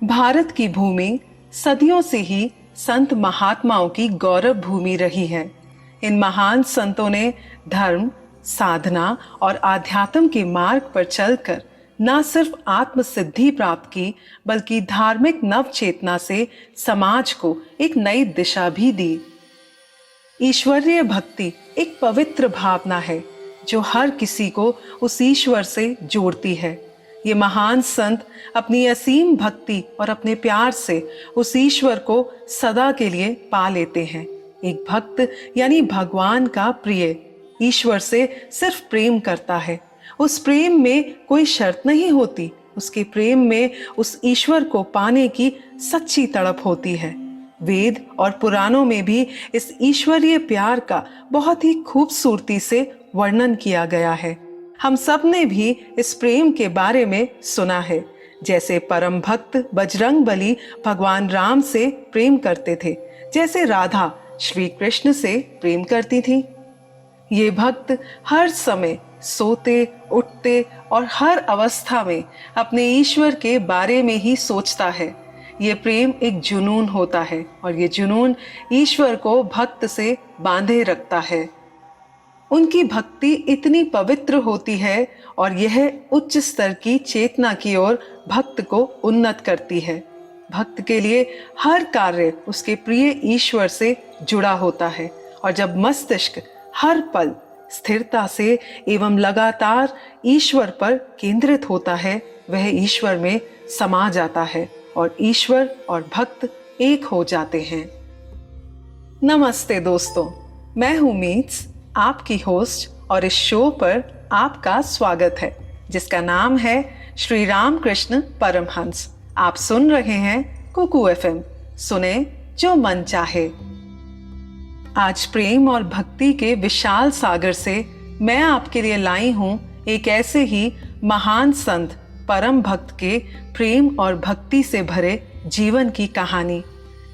भारत की भूमि सदियों से ही संत महात्माओं की गौरव भूमि रही है। इन महान संतों ने धर्म, साधना और आध्यात्म के मार्ग पर चलकर न सिर्फ आत्म सिद्धि प्राप्त की, बल्कि धार्मिक नव चेतना से समाज को एक नई दिशा भी दी। ईश्वरीय भक्ति एक पवित्र भावना है जो हर किसी को उस ईश्वर से जोड़ती है। ये महान संत अपनी असीम भक्ति और अपने प्यार से उस ईश्वर को सदा के लिए पा लेते हैं। एक भक्त यानी भगवान का प्रिय ईश्वर से सिर्फ प्रेम करता है। उस प्रेम में कोई शर्त नहीं होती। उसके प्रेम में उस ईश्वर को पाने की सच्ची तड़प होती है। वेद और पुराणों में भी इस ईश्वरीय प्यार का बहुत ही खूबसूरती से वर्णन किया गया है। हम सब ने भी इस प्रेम के बारे में सुना है। जैसे परम भक्त बजरंग बली भगवान राम से प्रेम करते थे, जैसे राधा श्री कृष्ण से प्रेम करती थी। ये भक्त हर समय सोते, उठते और हर अवस्था में अपने ईश्वर के बारे में ही सोचता है। ये प्रेम एक जुनून होता है और ये जुनून ईश्वर को भक्त से बांधे रखता है। उनकी भक्ति इतनी पवित्र होती है और यह उच्च स्तर की चेतना की ओर भक्त को उन्नत करती है। भक्त के लिए हर कार्य उसके प्रिय ईश्वर से जुड़ा होता है और जब मस्तिष्क हर पल स्थिरता से एवं लगातार ईश्वर पर केंद्रित होता है, वह ईश्वर में समा जाता है और ईश्वर और भक्त एक हो जाते हैं। नमस्ते दोस्तों, मैं हूँ मीट्स, आपकी होस्ट, और इस शो पर आपका स्वागत है जिसका नाम है श्री राम कृष्ण परमहंस। आप सुन रहे हैं कुकू एफएम, सुने जो मन चाहे। आज प्रेम और भक्ति के विशाल सागर से मैं आपके लिए लाई हूं एक ऐसे ही महान संत परम भक्त के प्रेम और भक्ति से भरे जीवन की कहानी,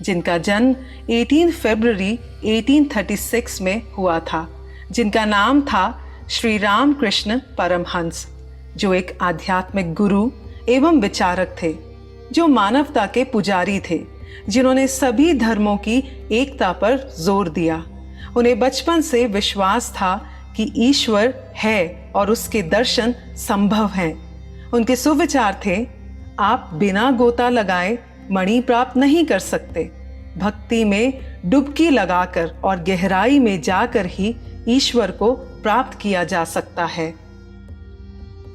जिनका जन्म 18 फरवरी 1836 में हुआ था, जिनका नाम था श्री राम कृष्ण परमहंस, जो एक आध्यात्मिक गुरु एवं विचारक थे, जो मानवता के पुजारी थे, जिन्होंने सभी धर्मों की एकता पर जोर दिया। उन्हें बचपन से विश्वास था कि ईश्वर है और उसके दर्शन संभव हैं। उनके सुविचार थे, आप बिना गोता लगाए मणि प्राप्त नहीं कर सकते। भक्ति में डुबकी लगाकर और गहराई में जाकर ही ईश्वर को प्राप्त किया जा सकता है।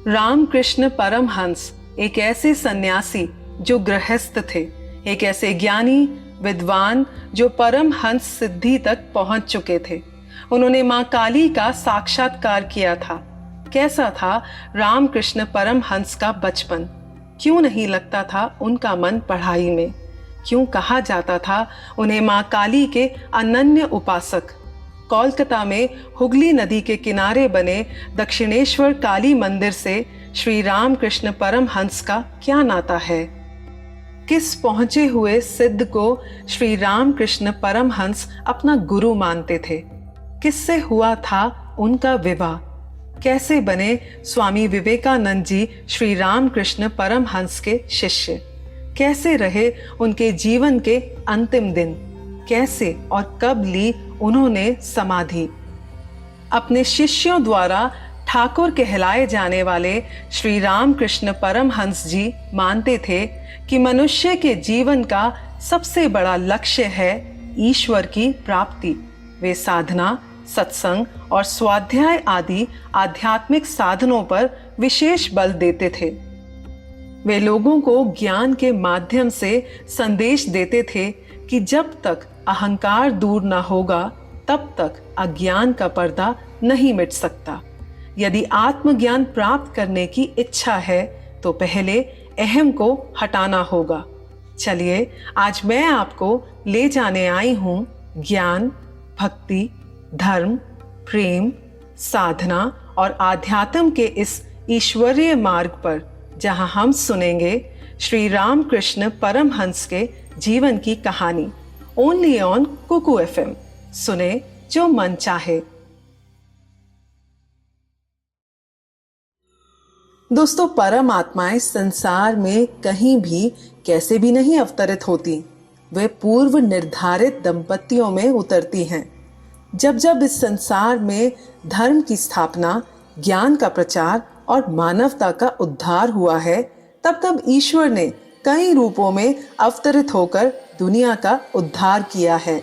रामकृष्ण परमहंस एक ऐसे सन्यासी जो गृहस्थ थे, एक ऐसे ज्ञानी विद्वान जो परमहंस सिद्धि तक पहुंच चुके थे। उन्होंने मां काली का साक्षात्कार किया था। कैसा था रामकृष्ण परमहंस का बचपन? क्यों नहीं लगता था उनका मन पढ़ाई में? क्यों कहा जाता था उन्हें मां काली के अनन्य उपासक? कोलकाता में हुगली नदी के किनारे बने दक्षिणेश्वर काली मंदिर से श्री रामकृष्ण परमहंस का क्या नाता है? किस पहुंचे हुए सिद्ध को श्री रामकृष्ण परमहंस अपना गुरु मानते थे? किससे हुआ था उनका विवाह? कैसे बने स्वामी विवेकानंद जी श्री रामकृष्ण परमहंस के शिष्य? कैसे रहे उनके जीवन के अंतिम दिन? कैसे और कब ली उन्होंने समाधि? अपने शिष्यों द्वारा ठाकुर कहलाए जाने वाले श्री रामकृष्ण परमहंस जी मानते थे कि मनुष्य के जीवन का सबसे बड़ा लक्ष्य है ईश्वर की प्राप्ति। वे साधना, सत्संग और स्वाध्याय आदि आध्यात्मिक साधनों पर विशेष बल देते थे। वे लोगों को ज्ञान के माध्यम से संदेश देते थे कि जब तक अहंकार दूर न होगा तब तक अज्ञान का पर्दा नहीं मिट सकता। यदि आत्मज्ञान प्राप्त करने की इच्छा है तो पहले अहम को हटाना होगा। चलिए आज मैं आपको ले जाने आई हूँ ज्ञान, भक्ति, धर्म, प्रेम, साधना और आध्यात्म के इस ईश्वरीय मार्ग पर, जहाँ हम सुनेंगे श्री रामकृष्ण परमहंस के जीवन की कहानी। ओनली ऑन कुकू एफएम, सुने जो मन चाहे। दोस्तों, परम आत्माएं संसार में कहीं भी कैसे भी नहीं अवतरित होती। वे पूर्व निर्धारित दंपतियों में उतरती हैं। जब जब इस संसार में धर्म की स्थापना, ज्ञान का प्रचार और मानवता का उद्धार हुआ है, तब तब ईश्वर ने कई रूपों में अवतरित होकर दुनिया का उद्धार किया है।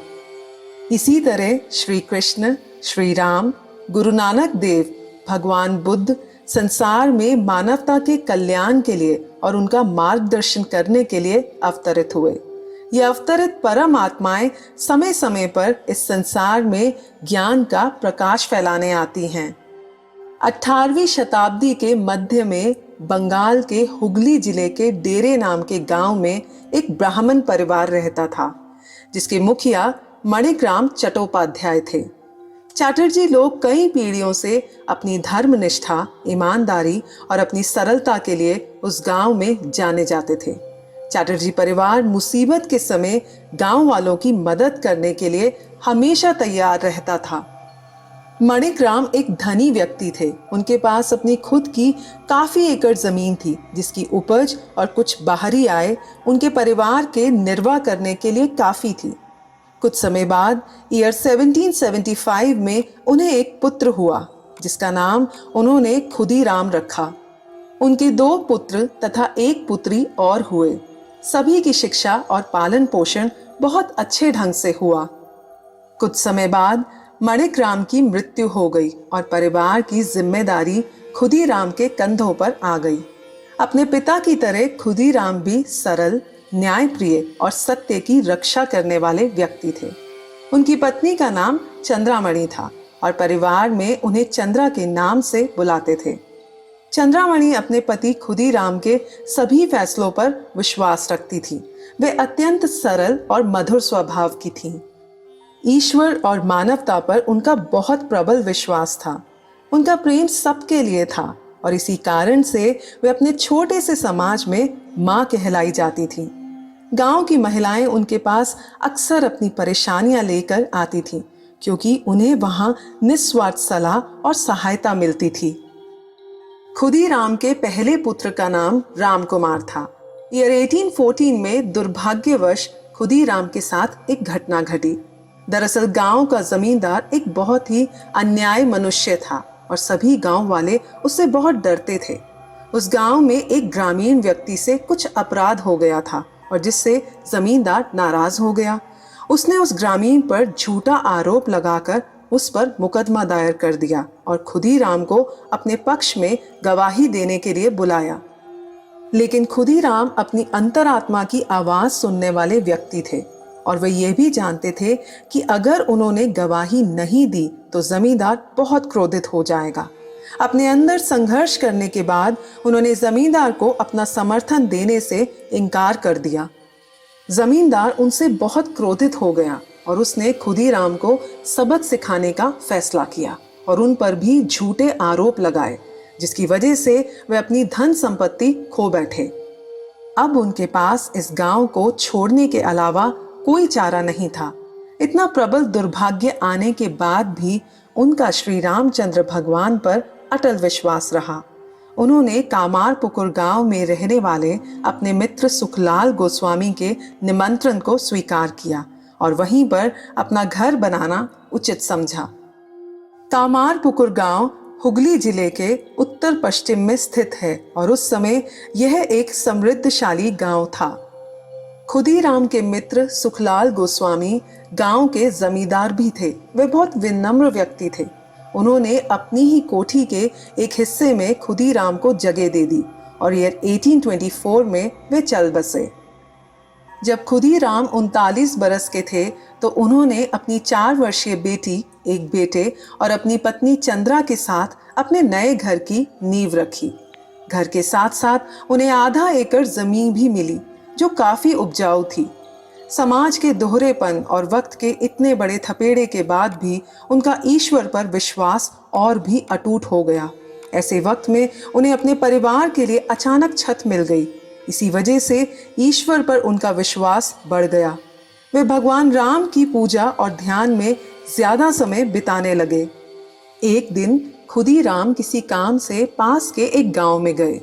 इसी तरह श्री कृष्ण, श्री राम, गुरु नानक देव, भगवान बुद्ध संसार में मानवता के कल्याण के लिए और उनका मार्गदर्शन करने के लिए अवतरित हुए। ये अवतरित परम आत्माएं समय समय पर इस संसार में ज्ञान का प्रकाश फैलाने आती हैं। 18वीं शताब्दी के मध्य में बंगाल के हुगली जिले के डेरे नाम के गांव में एक ब्राह्मण परिवार रहता था, जिसके मुखिया मणिग्राम चट्टोपाध्याय थे। चैटर्जी लोग कई पीढ़ियों से अपनी धर्मनिष्ठा, ईमानदारी और अपनी सरलता के लिए उस गांव में जाने जाते थे। चैटर्जी परिवार मुसीबत के समय गांव वालों की मदद करने के लिए हमेशा तैयार रहता था। मणिग्राम एक धनी व्यक्ति थे। उनके पास अपनी खुद की काफी एकड़ जमीन थी, जिसकी उपज और कुछ बाहरी आय उनके परिवार के निर्वाह करने के लिए काफी थी। कुछ समय बाद ईयर 1775 में उन्हें एक पुत्र हुआ, जिसका नाम उन्होंने खुदीराम रखा। उनके 2 पुत्र तथा 1 पुत्री और हुए। सभी की शिक्षा और पालन पोषण बहुत अच्छे ढंग से हुआ। कुछ समय बाद मणिग्राम की मृत्यु हो गई और परिवार की जिम्मेदारी खुदीराम के कंधों पर आ गई। अपने पिता की तरह खुदीराम भी सरल, न्यायप्रिय और सत्य की रक्षा करने वाले व्यक्ति थे। उनकी पत्नी का नाम चंद्रामणि था और परिवार में उन्हें चंद्रा के नाम से बुलाते थे। चंद्रामणि अपने पति खुदीराम के सभी फैसलों पर विश्वास रखती थी। वे अत्यंत सरल और मधुर स्वभाव की थीं। ईश्वर और मानवता पर उनका बहुत प्रबल विश्वास था। उनका प्रेम सबके लिए था और इसी कारण से वे अपने छोटे से समाज में माँ कहलाई जाती थीं। गांव की महिलाएं उनके पास अक्सर अपनी परेशानियां लेकर आती थीं, क्योंकि उन्हें वहां निस्वार्थ सलाह और सहायता मिलती थी। खुदीराम के पहले पुत्र का नाम रामकुमार था। ईयर 1814 में दुर्भाग्यवश खुदीराम के साथ एक घटना घटी। दरअसल गांव का जमींदार एक बहुत ही अन्याय मनुष्य था और सभी गांव वाले उससे बहुत डरते थे। उस गांव में एक ग्रामीण व्यक्ति से कुछ अपराध हो गया था और जिससे जमींदार नाराज हो गया। उसने उस ग्रामीण पर झूठा आरोप लगाकर उस पर मुकदमा दायर कर दिया और खुदीराम को अपने पक्ष में गवाही देने के लिए बुलाया। लेकिन खुदीराम अपनी अंतरात्मा की आवाज सुनने वाले व्यक्ति थे और वे ये भी जानते थे कि अगर उन्होंने गवाही नहीं दी तो जमींदार बहुत क्रोधित हो जाएगा। अपने अंदर संघर्ष करने के बाद उन्होंने जमींदार को अपना समर्थन देने से इनकार कर दिया। जमींदार उनसे बहुत क्रोधित हो गया और उसने खुदीराम को सबक सिखाने का फैसला किया और उन पर भी झूठे आरोप लगाए, जिसकी वजह से वे अपनी धन संपत्ति खो बैठे। अब उनके पास इस गांव को छोड़ने के अलावा कोई चारा नहीं था। इतना प्रबल दुर्भाग्य आने के बाद भी उनका श्री रामचंद्र भगवान पर अटल विश्वास रहा। उन्होंने कामारपुकुर गांव में रहने वाले अपने मित्र सुखलाल गोस्वामी के निमंत्रण को स्वीकार किया और वहीं पर अपना घर बनाना उचित समझा। कामारपुकुर गांव हुगली जिले के उत्तर पश्चिम में स्थित है और उस समय यह एक समृद्धशाली गांव था। खुदीराम के मित्र सुखलाल गोस्वामी गांव के जमींदार भी थे। वे बहुत विनम्र व्यक्ति थे। उन्होंने अपनी ही कोठी के एक हिस्से में खुदीराम को जगह दे दी और ईयर 1824 में वे चल बसे। जब खुदीराम 39 बरस के थे तो उन्होंने अपनी 4 वर्षीय बेटी, एक बेटे और अपनी पत्नी चंद्रा के साथ अपने नए घर की नींव रखी। घर के साथ साथ उन्हें आधा एकड़ जमीन भी मिली, जो काफी उपजाऊ थी। समाज के दोहरेपन और वक्त के इतने बड़े थपेड़े के बाद भी उनका ईश्वर पर विश्वास और भी अटूट हो गया। ऐसे वक्त में उन्हें अपने परिवार के लिए अचानक छत मिल गई। इसी वजह से ईश्वर पर उनका विश्वास बढ़ गया। वे भगवान राम की पूजा और ध्यान में ज्यादा समय बिताने लगे। एक दिन खुदीराम किसी काम से पास के एक गांव में गए।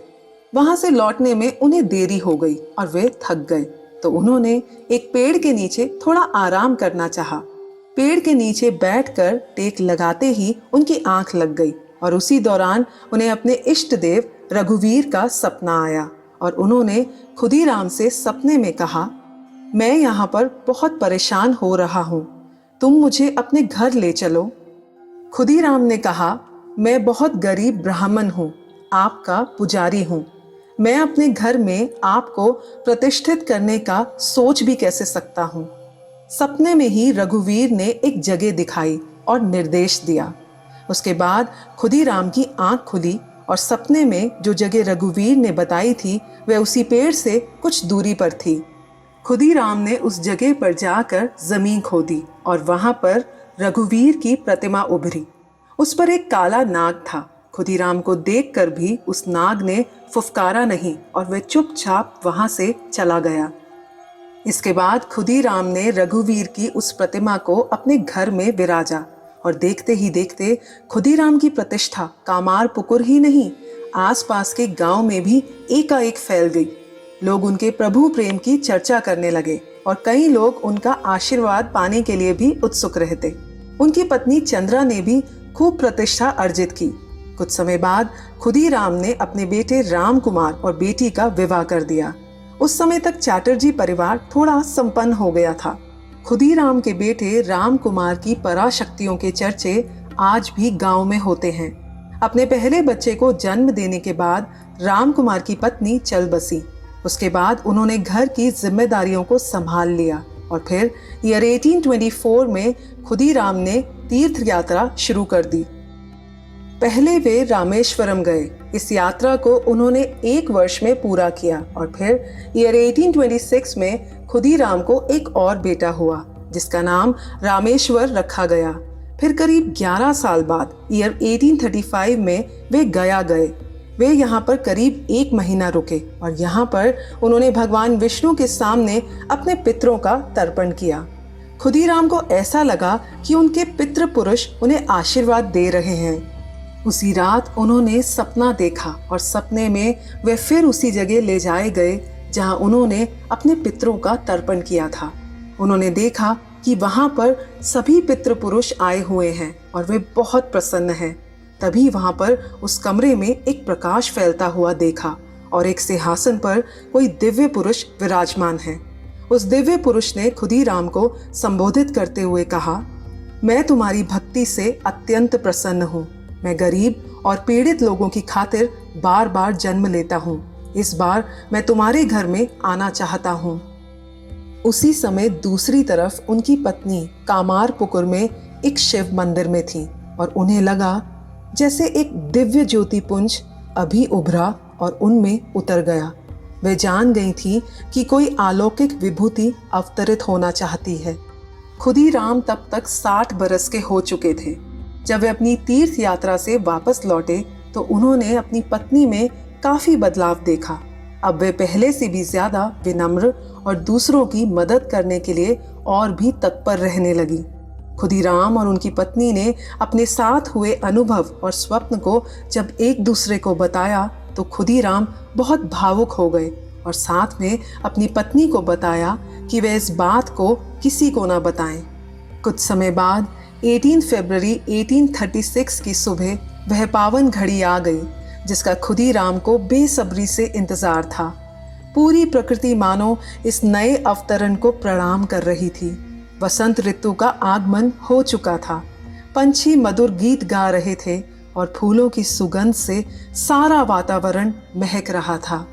वहां से लौटने में उन्हें देरी हो गई और वे थक गए, तो उन्होंने एक पेड़ के नीचे थोड़ा आराम करना चाहा। पेड़ के नीचे बैठकर टेक लगाते ही उनकी आंख लग गई और उसी दौरान उन्हें अपने इष्ट देव रघुवीर का सपना आया और उन्होंने खुदीराम से सपने में कहा, मैं यहाँ पर बहुत परेशान हो रहा हूँ, तुम मुझे अपने घर ले चलो। खुदीराम ने कहा, मैं बहुत गरीब ब्राह्मण हूँ, आपका पुजारी हूँ। मैं अपने घर में आपको प्रतिष्ठित करने का सोच भी कैसे सकता हूँ। सपने में ही रघुवीर ने एक जगह दिखाई और निर्देश दिया। उसके बाद खुदीराम की आंख खुली और सपने में जो जगह रघुवीर ने बताई थी वह उसी पेड़ से कुछ दूरी पर थी। खुदीराम ने उस जगह पर जाकर जमीन खोदी और वहां पर रघुवीर की प्रतिमा उभरी। उस पर एक काला नाग था। खुदीराम को देखकर भी उस नाग ने फुफकारा नहीं और वह चुपचाप वहां से चला गया। इसके बाद खुदीराम ने रघुवीर की उस प्रतिमा को अपने घर में विराजा और देखते ही देखते खुदीराम की प्रतिष्ठा कामार पुकुर ही नहीं, आसपास के गांव में भी एकाएक फैल गई। लोग उनके प्रभु प्रेम की चर्चा करने लगे और कई लोग उनका आशीर्वाद पाने के लिए भी उत्सुक रहते। उनकी पत्नी चंद्रा ने भी खूब प्रतिष्ठा अर्जित की। कुछ समय बाद खुदीराम ने अपने बेटे राम कुमार और बेटी का विवाह कर दिया। उस समय तक चैटर्जी परिवार थोड़ा संपन्न हो गया था। खुदीराम के बेटे राम कुमार की पराशक्तियों के चर्चे आज भी गांव में होते हैं। अपने पहले बच्चे को जन्म देने के बाद राम कुमार की पत्नी चल बसी। उसके बाद उन्होंने घर की जिम्मेदारियों को संभाल लिया और फिर ईयर 1824 में खुदीराम ने तीर्थ यात्रा शुरू कर दी। पहले वे रामेश्वरम गए। इस यात्रा को उन्होंने 1 वर्ष में पूरा किया और फिर ईयर 1826 में खुदीराम को एक और बेटा हुआ जिसका नाम रामेश्वर रखा गया। फिर करीब 11 साल बाद ईयर 1835 में वे गया गए। वे यहाँ पर करीब 1 महीना रुके और यहाँ पर उन्होंने भगवान विष्णु के सामने अपने पितरों का तर्पण किया। खुदीराम को ऐसा लगा कि उनके पितृ पुरुष उन्हें आशीर्वाद दे रहे हैं। उसी रात उन्होंने सपना देखा और सपने में वे फिर उसी जगह ले जाए गए जहां उन्होंने अपने पितरों का तर्पण किया था। उन्होंने देखा कि वहां पर सभी पितृ पुरुष आए हुए हैं और वे बहुत प्रसन्न हैं। तभी वहां पर उस कमरे में एक प्रकाश फैलता हुआ देखा और एक सिंहासन पर कोई दिव्य पुरुष विराजमान है। उस दिव्य पुरुष ने खुदीराम को संबोधित करते हुए कहा, मैं तुम्हारी भक्ति से अत्यंत प्रसन्न हूँ। मैं गरीब और पीड़ित लोगों की खातिर बार बार जन्म लेता हूँ। इस बार मैं तुम्हारे घर में आना चाहता हूँ। उसी समय दूसरी तरफ उनकी पत्नी कामार पुकुर में एक शिव मंदिर में थी और उन्हें लगा जैसे एक दिव्य ज्योति पुंज अभी उभरा और उनमें उतर गया। वे जान गई थी कि कोई अलौकिक विभूति अवतरित होना चाहती है। खुदीराम तब तक 60 बरस के हो चुके थे। जब वे अपनी तीर्थ यात्रा से वापस लौटे तो उन्होंने अपनी पत्नी में काफी बदलाव देखा। अब वे पहले से भी ज्यादा विनम्र और दूसरों की मदद करने के लिए और भी तत्पर रहने लगी। खुदीराम और उनकी पत्नी ने अपने साथ हुए अनुभव और स्वप्न को जब एक दूसरे को बताया तो खुदीराम बहुत भावुक हो गए और साथ में अपनी पत्नी को बताया कि वे इस बात को किसी को ना बताएं। कुछ समय बाद 18 फरवरी 1836 की सुबह वह पावन घड़ी आ गई जिसका खुदीराम को बेसब्री से इंतजार था। पूरी प्रकृति मानो इस नए अवतरण को प्रणाम कर रही थी। वसंत ऋतु का आगमन हो चुका था। पंछी मधुर गीत गा रहे थे और फूलों की सुगंध से सारा वातावरण महक रहा था।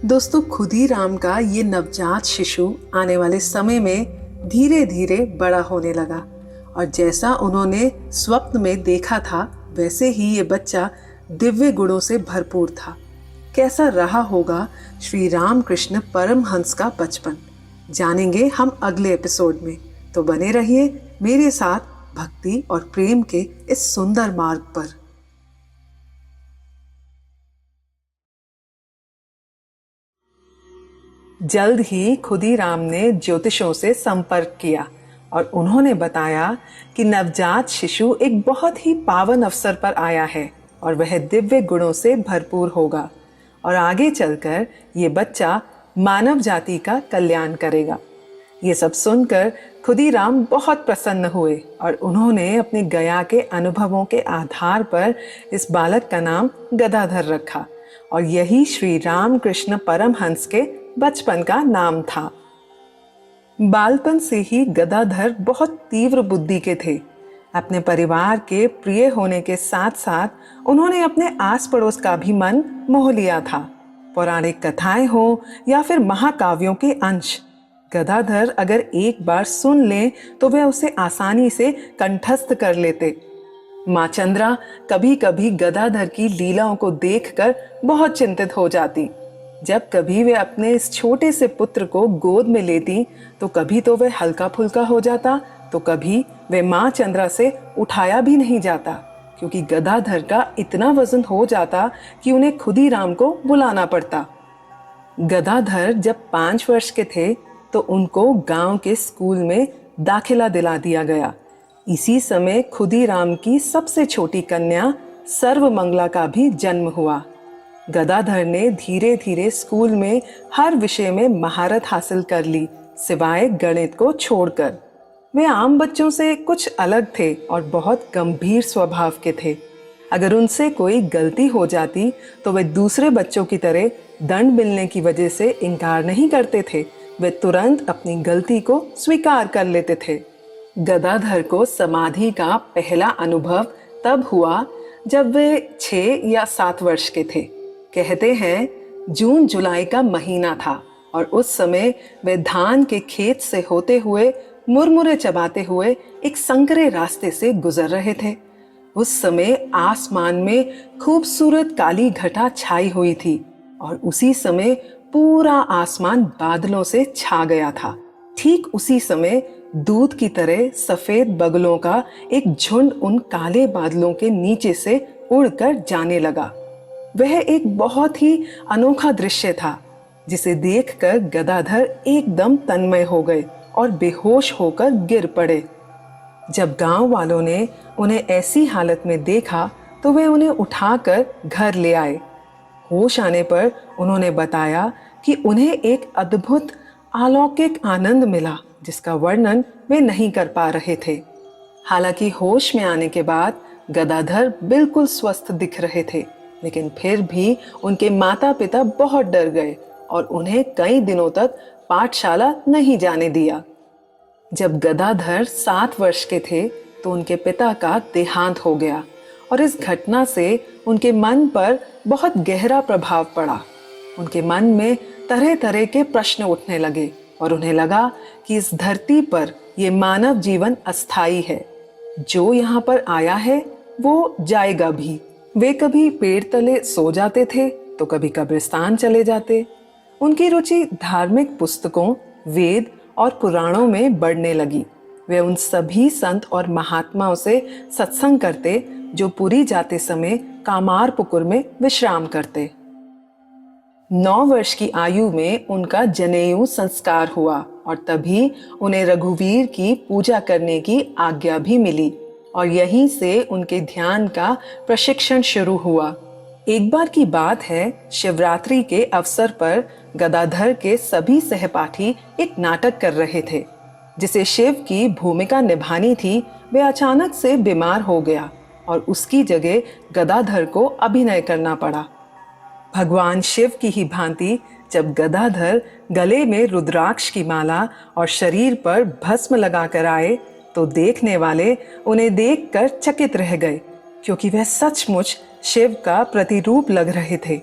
दोस्तों, खुदीराम का ये नवजात शिशु आने वाले समय में धीरे धीरे बड़ा होने लगा और जैसा उन्होंने स्वप्न में देखा था वैसे ही ये बच्चा दिव्य गुणों से भरपूर था। कैसा रहा होगा श्री रामकृष्ण परमहंस का बचपन, जानेंगे हम अगले एपिसोड में। तो बने रहिए मेरे साथ भक्ति और प्रेम के इस सुंदर मार्ग पर। जल्द ही खुदीराम ने ज्योतिषों से संपर्क किया और उन्होंने बताया कि नवजात शिशु एक बहुत ही पावन अवसर पर आया है और वह दिव्य गुणों से भरपूर होगा और आगे चलकर ये बच्चा मानव जाति का कल्याण करेगा। ये सब सुनकर खुदीराम बहुत प्रसन्न हुए और उन्होंने अपने गया के अनुभवों के आधार पर इस बालक का नाम गदाधर रखा और यही श्री रामकृष्ण परमहंस के बचपन का नाम था। बालपन से ही गदाधर बहुत तीव्र बुद्धि के थे। अपने परिवार के प्रिय होने के साथ साथ उन्होंने अपने आस पड़ोस का भी मन मोह लिया था। पौराणिक कथाएं हो या फिर महाकाव्यों के अंश, गदाधर अगर एक बार सुन लें तो वे उसे आसानी से कंठस्थ कर लेते। माँ चंद्रा कभी कभी गदाधर की लीलाओं को देखकर बहुत चिंतित हो जाती। जब कभी वे अपने इस छोटे से पुत्र को गोद में लेती तो कभी तो वह हल्का फुल्का हो जाता तो कभी वे माँ चंद्रा से उठाया भी नहीं जाता, क्योंकि गदाधर का इतना वजन हो जाता कि उन्हें खुदीराम को बुलाना पड़ता। गदाधर जब 5 वर्ष के थे तो उनको गांव के स्कूल में दाखिला दिला दिया गया। इसी समय खुदीराम की सबसे छोटी कन्या सर्वमंगला का भी जन्म हुआ। गदाधर ने धीरे धीरे स्कूल में हर विषय में महारत हासिल कर ली, सिवाय गणित को छोड़कर। वे आम बच्चों से कुछ अलग थे और बहुत गंभीर स्वभाव के थे। अगर उनसे कोई गलती हो जाती तो वे दूसरे बच्चों की तरह दंड मिलने की वजह से इनकार नहीं करते थे। वे तुरंत अपनी गलती को स्वीकार कर लेते थे। गदाधर को समाधि का पहला अनुभव तब हुआ जब वे 6 या 7 वर्ष के थे। कहते हैं जून जुलाई का महीना था और उस समय वे धान के खेत से होते हुए मुरमुरे चबाते हुए एक संकरे रास्ते से गुजर रहे थे। उस समय आसमान में खूबसूरत काली घटा छाई हुई थी और उसी समय पूरा आसमान बादलों से छा गया था। ठीक उसी समय दूध की तरह सफेद बगलों का एक झुंड उन काले बादलों के नीचे से उड़कर जाने लगा। वह एक बहुत ही अनोखा दृश्य था, जिसे देखकर गदाधर एकदम तन्मय हो गए और बेहोश होकर गिर पड़े। जब गांव वालों ने उन्हें ऐसी हालत में देखा तो वे उन्हें उठाकर घर ले आए। होश आने पर उन्होंने बताया कि उन्हें एक अद्भुत अलौकिक आनंद मिला, जिसका वर्णन वे नहीं कर पा रहे थे। हालांकि होश में आने के बाद गदाधर बिल्कुल स्वस्थ दिख रहे थे, लेकिन फिर भी उनके माता पिता बहुत डर गए और उन्हें कई दिनों तक पाठशाला नहीं जाने दिया। जब गदाधर 7 वर्ष के थे तो उनके पिता का देहांत हो गया और इस घटना से उनके मन पर बहुत गहरा प्रभाव पड़ा। उनके मन में तरह तरह के प्रश्न उठने लगे और उन्हें लगा कि इस धरती पर ये मानव जीवन अस्थाई है। जो यहाँ पर आया है वो जाएगा भी। वे कभी पेड़ तले सो जाते थे तो कभी कब्रिस्तान चले जाते। उनकी रुचि धार्मिक पुस्तकों, वेद और पुराणों में बढ़ने लगी। वे उन सभी संत और महात्माओं से सत्संग करते जो पुरी जाते समय कामारपुकुर में विश्राम करते। 9 वर्ष की आयु में उनका जनेऊ संस्कार हुआ और तभी उन्हें रघुवीर की पूजा करने की आज्ञा भी मिली और यहीं से उनके ध्यान का प्रशिक्षण शुरू हुआ। एक बार की बात है, शिवरात्रि के अवसर पर गदाधर के सभी सहपाठी एक नाटक कर रहे थे जिसे शिव की भूमिका निभानी थी। वे अचानक से बीमार हो गया और उसकी जगह गदाधर को अभिनय करना पड़ा। भगवान शिव की ही भांति जब गदाधर गले में रुद्राक्ष की माला और शरीर पर भस्म लगाकर आए तो देखने वाले उन्हें देखकर चकित रह गए, क्योंकि वह सचमुच शिव का प्रतिरूप लग रहे थे।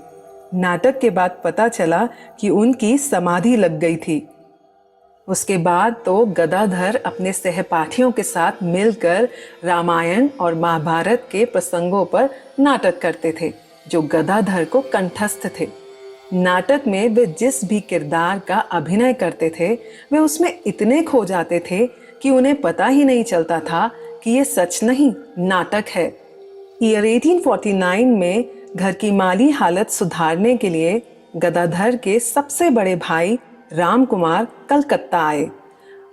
नाटक के बाद पता चला कि उनकी समाधि लग गई थी। उसके बाद तो गदाधर अपने सहपाठियों के साथ मिलकर रामायण और महाभारत के प्रसंगों पर नाटक करते थे जो गदाधर को कंठस्थ थे। नाटक में वे जिस भी किरदार का अभिनय करते थे वे उसमें इतने खो जाते थे कि उन्हें पता ही नहीं चलता था कि ये सच नहीं, नाटक है। ईयर 1849 में घर की माली हालत सुधारने के लिए गदाधर के सबसे बड़े भाई राम कुमार कलकत्ता आए।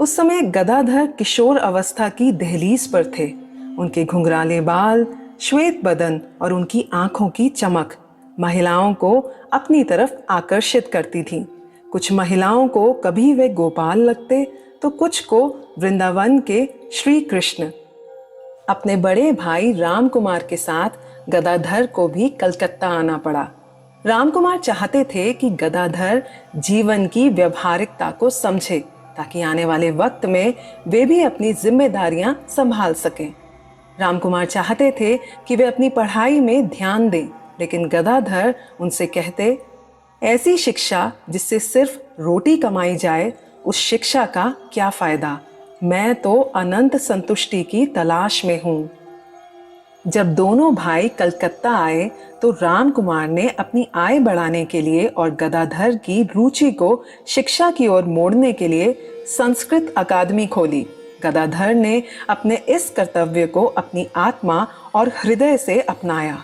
उस समय गदाधर किशोर अवस्था की दहलीज पर थे। उनके घुंघराले बाल, श्वेत बदन और उनकी आंखों की चमक महिलाओं को अपनी तरफ आकर्षित करती थी। कुछ महिलाओं को कभी वे गोपाल लगते तो कुछ को वृंदावन के श्री कृष्ण। अपने बड़े भाई रामकुमार के साथ गदाधर को भी कलकत्ता आना पड़ा। रामकुमार चाहते थे कि गदाधर जीवन की व्यवहारिकता को समझे ताकि आने वाले वक्त में वे भी अपनी जिम्मेदारियां संभाल सकें। रामकुमार चाहते थे कि वे अपनी पढ़ाई में ध्यान दें, लेकिन गदाधर उनसे कहते, ऐसी शिक्षा जिससे सिर्फ रोटी कमाई जाए, उस शिक्षा का क्या फायदा? मैं तो अनंत संतुष्टि की तलाश में हूं। जब दोनों भाई कलकत्ता आए तो रामकुमार ने अपनी आय बढ़ाने के लिए और गदाधर की रुचि को शिक्षा की ओर मोड़ने के लिए संस्कृत अकादमी खोली। गदाधर ने अपने इस कर्तव्य को अपनी आत्मा और हृदय से अपनाया।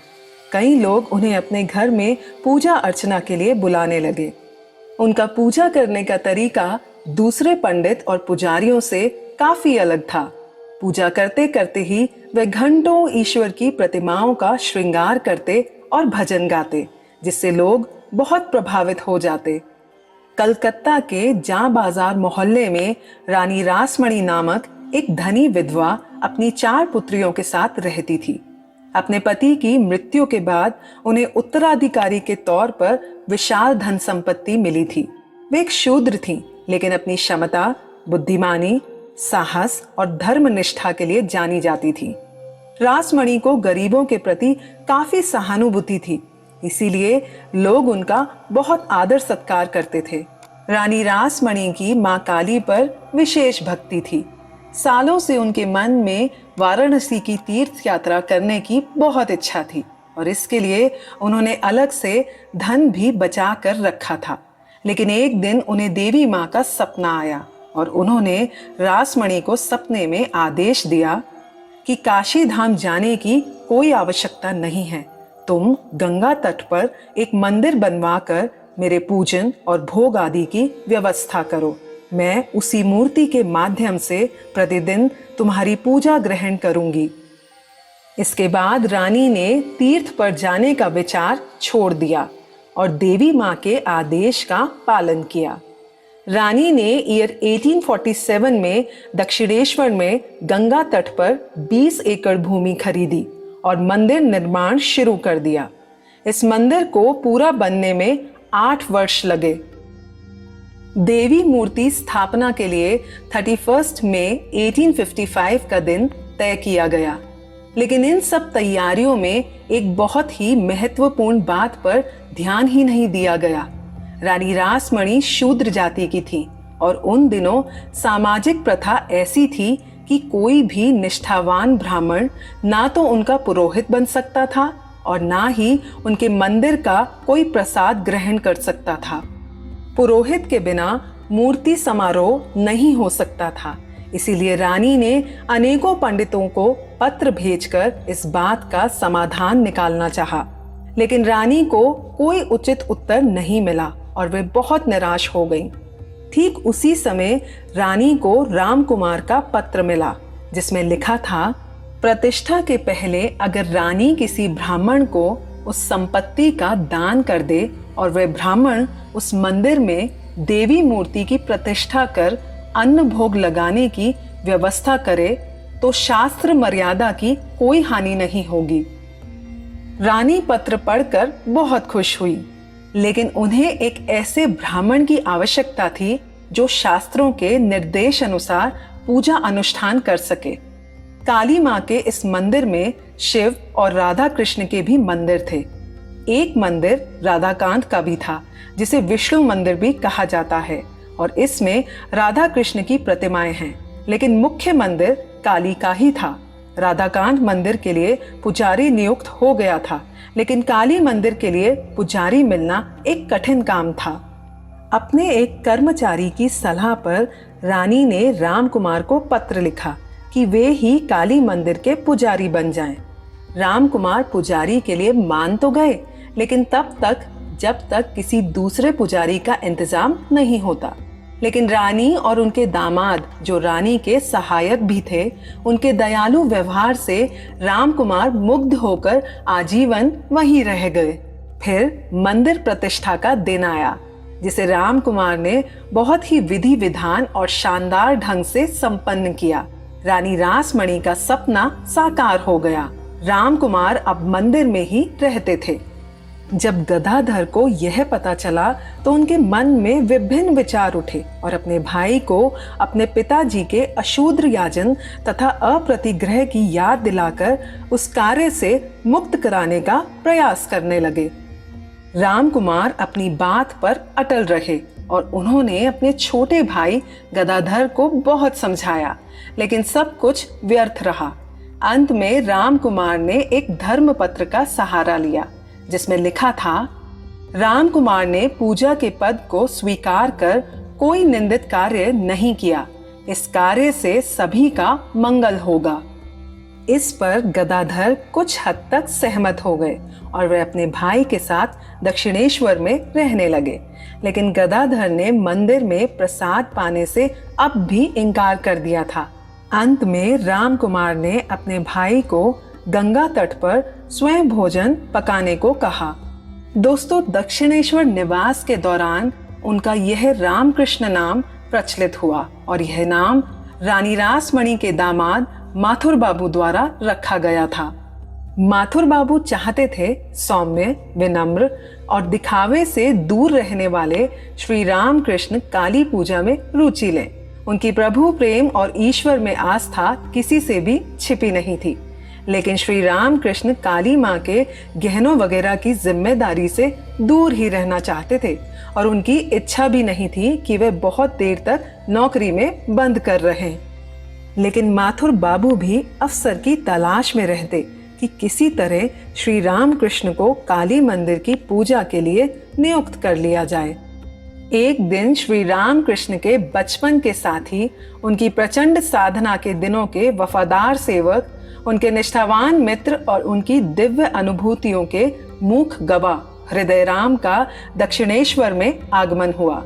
कई लोग उन्हें अपने घर में पूजा अर्चना के लिए बुलाने लगे। उनका पूजा करने का तरीका दूसरे पंडित और पुजारियों से काफी अलग था। पूजा करते करते ही वे घंटों ईश्वर की प्रतिमाओं का श्रृंगार करते और भजन गाते, जिससे लोग बहुत प्रभावित हो जाते। कलकत्ता के जां बाजार मोहल्ले में रानी रासमणी नामक एक धनी विधवा अपनी 4 पुत्रियों के साथ रहती थी। अपने पति की मृत्यु के बाद उन्हें उत्तराधिकारी के तौर पर विशाल धन संपत्ति मिली थी। वे एक शूद्र थीं, लेकिन अपनी क्षमता, बुद्धिमानी, साहस और धर्मनिष्ठा के लिए जानी जाती थी। रासमणी को गरीबों के प्रति काफी सहानुभूति थी, इसीलिए लोग उनका बहुत आदर सत्कार करते थे। रानी रासमणी की मां काली पर विशेष भक्ति थी। सालों से उनके मन में वाराणसी की तीर्थ यात्रा करने की बहुत इच्छा थी और इसके लिए उन्होंने अलग से धन भी बचा कर रखा था। लेकिन एक दिन उन्हें देवी माँ का सपना आया और उन्होंने रासमणी को सपने में आदेश दिया कि काशी धाम जाने की कोई आवश्यकता नहीं है। तुम गंगा तट पर एक मंदिर बनवाकर मेरे पूजन और भोग आदि की व्यवस्था करो। मैं उसी मूर्ति के माध्यम से प्रतिदिन तुम्हारी पूजा ग्रहण करूंगी। इसके बाद रानी ने तीर्थ पर जाने का विचार छोड़ दिया और देवी माँ के आदेश का पालन किया। रानी ने ईयर 1847 में दक्षिणेश्वर में गंगा तट पर 20 एकड़ भूमि खरीदी और मंदिर निर्माण शुरू कर दिया। इस मंदिर को पूरा बनने में 8 वर्ष लगे। देवी मूर्ति स्थापना के लिए 31 मई 1855 का दिन तय किया गया, लेकिन इन सब तैयारियों में एक बहुत ही महत्वपूर्ण बात पर ध्यान ही नहीं दिया गया। रानी रासमणी शूद्र जाति की थी और उन दिनों सामाजिक प्रथा ऐसी थी कि कोई भी निष्ठावान ब्राह्मण ना तो उनका पुरोहित बन सकता था और ना ही उनके मंदिर का कोई प्रसाद ग्रहण कर सकता था। पुरोहित के बिना मूर्ति समारोह नहीं हो सकता था, इसीलिए रानी ने अनेकों पंडितों को पत्र भेजकर इस बात का समाधान निकालना चाहा, लेकिन रानी को कोई उचित उत्तर नहीं मिला और वे बहुत निराश हो गईं। ठीक उसी समय रानी को रामकुमार का पत्र मिला, जिसमें लिखा था, प्रतिष्ठा के पहले अगर रानी किसी ब्राह्मण को उस संपत्ति का दान कर दे और वह ब्राह्मण उस मंदिर में देवी मूर्ति की प्रतिष्ठा कर अन्न भोग लगाने की व्यवस्था करे तो शास्त्र मर्यादा की कोई हानि नहीं होगी। रानी पत्र पढ़कर बहुत खुश हुई, लेकिन उन्हें एक ऐसे ब्राह्मण की आवश्यकता थी जो शास्त्रों के निर्देश अनुसार पूजा अनुष्ठान कर सके। काली माँ के इस मंदिर में शिव और राधा कृष्ण के भी मंदिर थे। एक मंदिर राधाकांत का भी था, जिसे विष्णु मंदिर भी कहा जाता है, और इसमें राधा कृष्ण की प्रतिमाएं हैं, लेकिन मुख्य मंदिर काली का ही था। राधाकांत मंदिर के लिए पुजारी नियुक्त हो गया था, लेकिन काली मंदिर के लिए पुजारी मिलना एक कठिन काम था। अपने एक कर्मचारी की सलाह पर रानी ने रामकुमार को पत्र लिखा कि वे ही काली मंदिर के पुजारी बन जाएं। रामकुमार पुजारी के लिए मान तो गए, लेकिन तब तक जब तक किसी दूसरे पुजारी का इंतजाम नहीं होता। लेकिन रानी और उनके दामाद, जो रानी के सहायक भी थे, उनके दयालु व्यवहार से रामकुमार मुग्ध होकर आजीवन वहीं रह गए। फिर मंदिर प्रतिष्ठा का दिन आया, जिसे रामकुमार ने बहुत ही विधि विधान और शानदार ढंग से संपन्न किया। रानी रासमणि का सपना साकार हो गया। रामकुमार अब मंदिर में ही रहते थे। जब गदाधर को यह पता चला तो उनके मन में विभिन्न विचार उठे और अपने भाई को अपने पिताजी के अशूद्र याजन तथा अप्रतिग्रह की याद दिलाकर उस कार्य से मुक्त कराने का प्रयास करने लगे। रामकुमार अपनी बात पर अटल रहे और उन्होंने अपने छोटे भाई गदाधर को बहुत समझाया, लेकिन सब कुछ व्यर्थ रहा। अंत में रामकुमार ने एक धर्म पत्र का सहारा लिया, जिसमें लिखा था, रामकुमार ने पूजा के पद को स्वीकार कर कोई निंदित कार्य नहीं किया। इस कार्य से सभी का मंगल होगा। इस पर गदाधर कुछ हद तक सहमत हो गए और वे अपने भाई के साथ दक्षिणेश्वर में रहने लगे। लेकिन गदाधर ने मंदिर में प्रसाद पाने से अब भी इनकार कर दिया था। अंत में रामकुमार ने अपने भाई को गंगा तट पर स्वयं भोजन पकाने को कहा। दोस्तों, दक्षिणेश्वर निवास के दौरान उनका यह रामकृष्ण नाम प्रचलित हुआ और यह नाम रानी रासमणि के दामाद माथुर बाबू द्वारा रखा गया था। माथुर बाबू चाहते थे सौम्य, विनम्र और दिखावे से दूर रहने वाले श्री रामकृष्ण काली पूजा में रुचि लें। उनकी प्रभु प्रेम और ईश्वर में आस्था किसी से भी छिपी नहीं थी, लेकिन श्री रामकृष्ण काली माँ के गहनों वगैरह की जिम्मेदारी से दूर ही रहना चाहते थे और उनकी इच्छा भी नहीं थी कि वे बहुत देर तक नौकरी में बंद कर रहें। लेकिन माथुर बाबू भी अवसर की तलाश में रहते कि किसी तरह श्री रामकृष्ण को काली मंदिर की पूजा के लिए नियुक्त कर लिया जाए। एक दिन श्री रामकृष्ण के बचपन के साथी, उनकी प्रचंड साधना के दिनों के वफादार सेवक, उनके निष्ठावान मित्र और उनकी दिव्य अनुभूतियों के मूक गवाह हृदय राम का दक्षिणेश्वर में आगमन हुआ।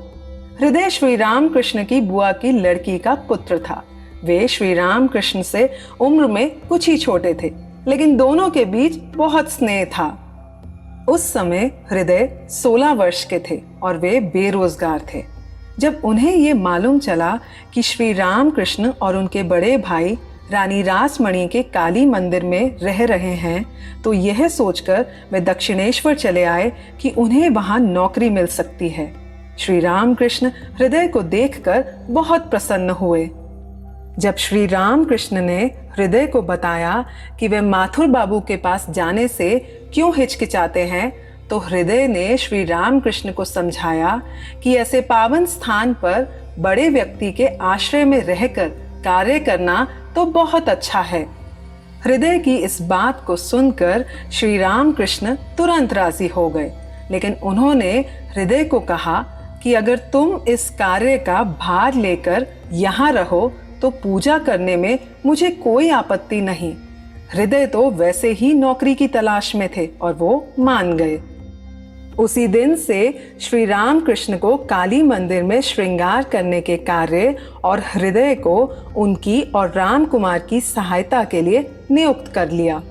हृदय श्री रामकृष्ण की बुआ की लड़की का पुत्र था। वे श्री रामकृष्ण से उम्र में कुछ ही छोटे थे, लेकिन दोनों के बीच बहुत स्नेह था। उस समय हृदय 16 वर्ष के थे और वे बेरोजगार थे। जब उन्हें ये मालूम चला कि श्री रामकृष्ण और उनके बड़े भाई रानी रासमणि के काली मंदिर में रह रहे हैं, तो यह सोचकर वे दक्षिणेश्वर चले आए कि उन्हें वहां नौकरी मिल सकती है। श्री रामकृष्ण हृदय को देखकर बहुत प्रसन्न हुए। जब श्री रामकृष्ण ने हृदय को बताया कि वे माथुर बाबू के पास जाने से क्यों हिचकिचाते हैं, तो हृदय ने श्री रामकृष्ण को समझाया कि ऐसे पावन स्थान पर बड़े व्यक्ति के आश्रय में रहकर कार्य करना तो बहुत अच्छा है। हृदय की इस बात को सुनकर श्री रामकृष्ण तुरंत राजी हो गए, लेकिन उन्होंने हृदय को कहा कि अगर तुम इस कार्य का भार लेकर यहाँ रहो तो पूजा करने में मुझे कोई आपत्ति नहीं। हृदय तो वैसे ही नौकरी की तलाश में थे और वो मान गए। उसी दिन से श्री रामकृष्ण को काली मंदिर में श्रृंगार करने के कार्य और हृदय को उनकी और रामकुमार की सहायता के लिए नियुक्त कर लिया।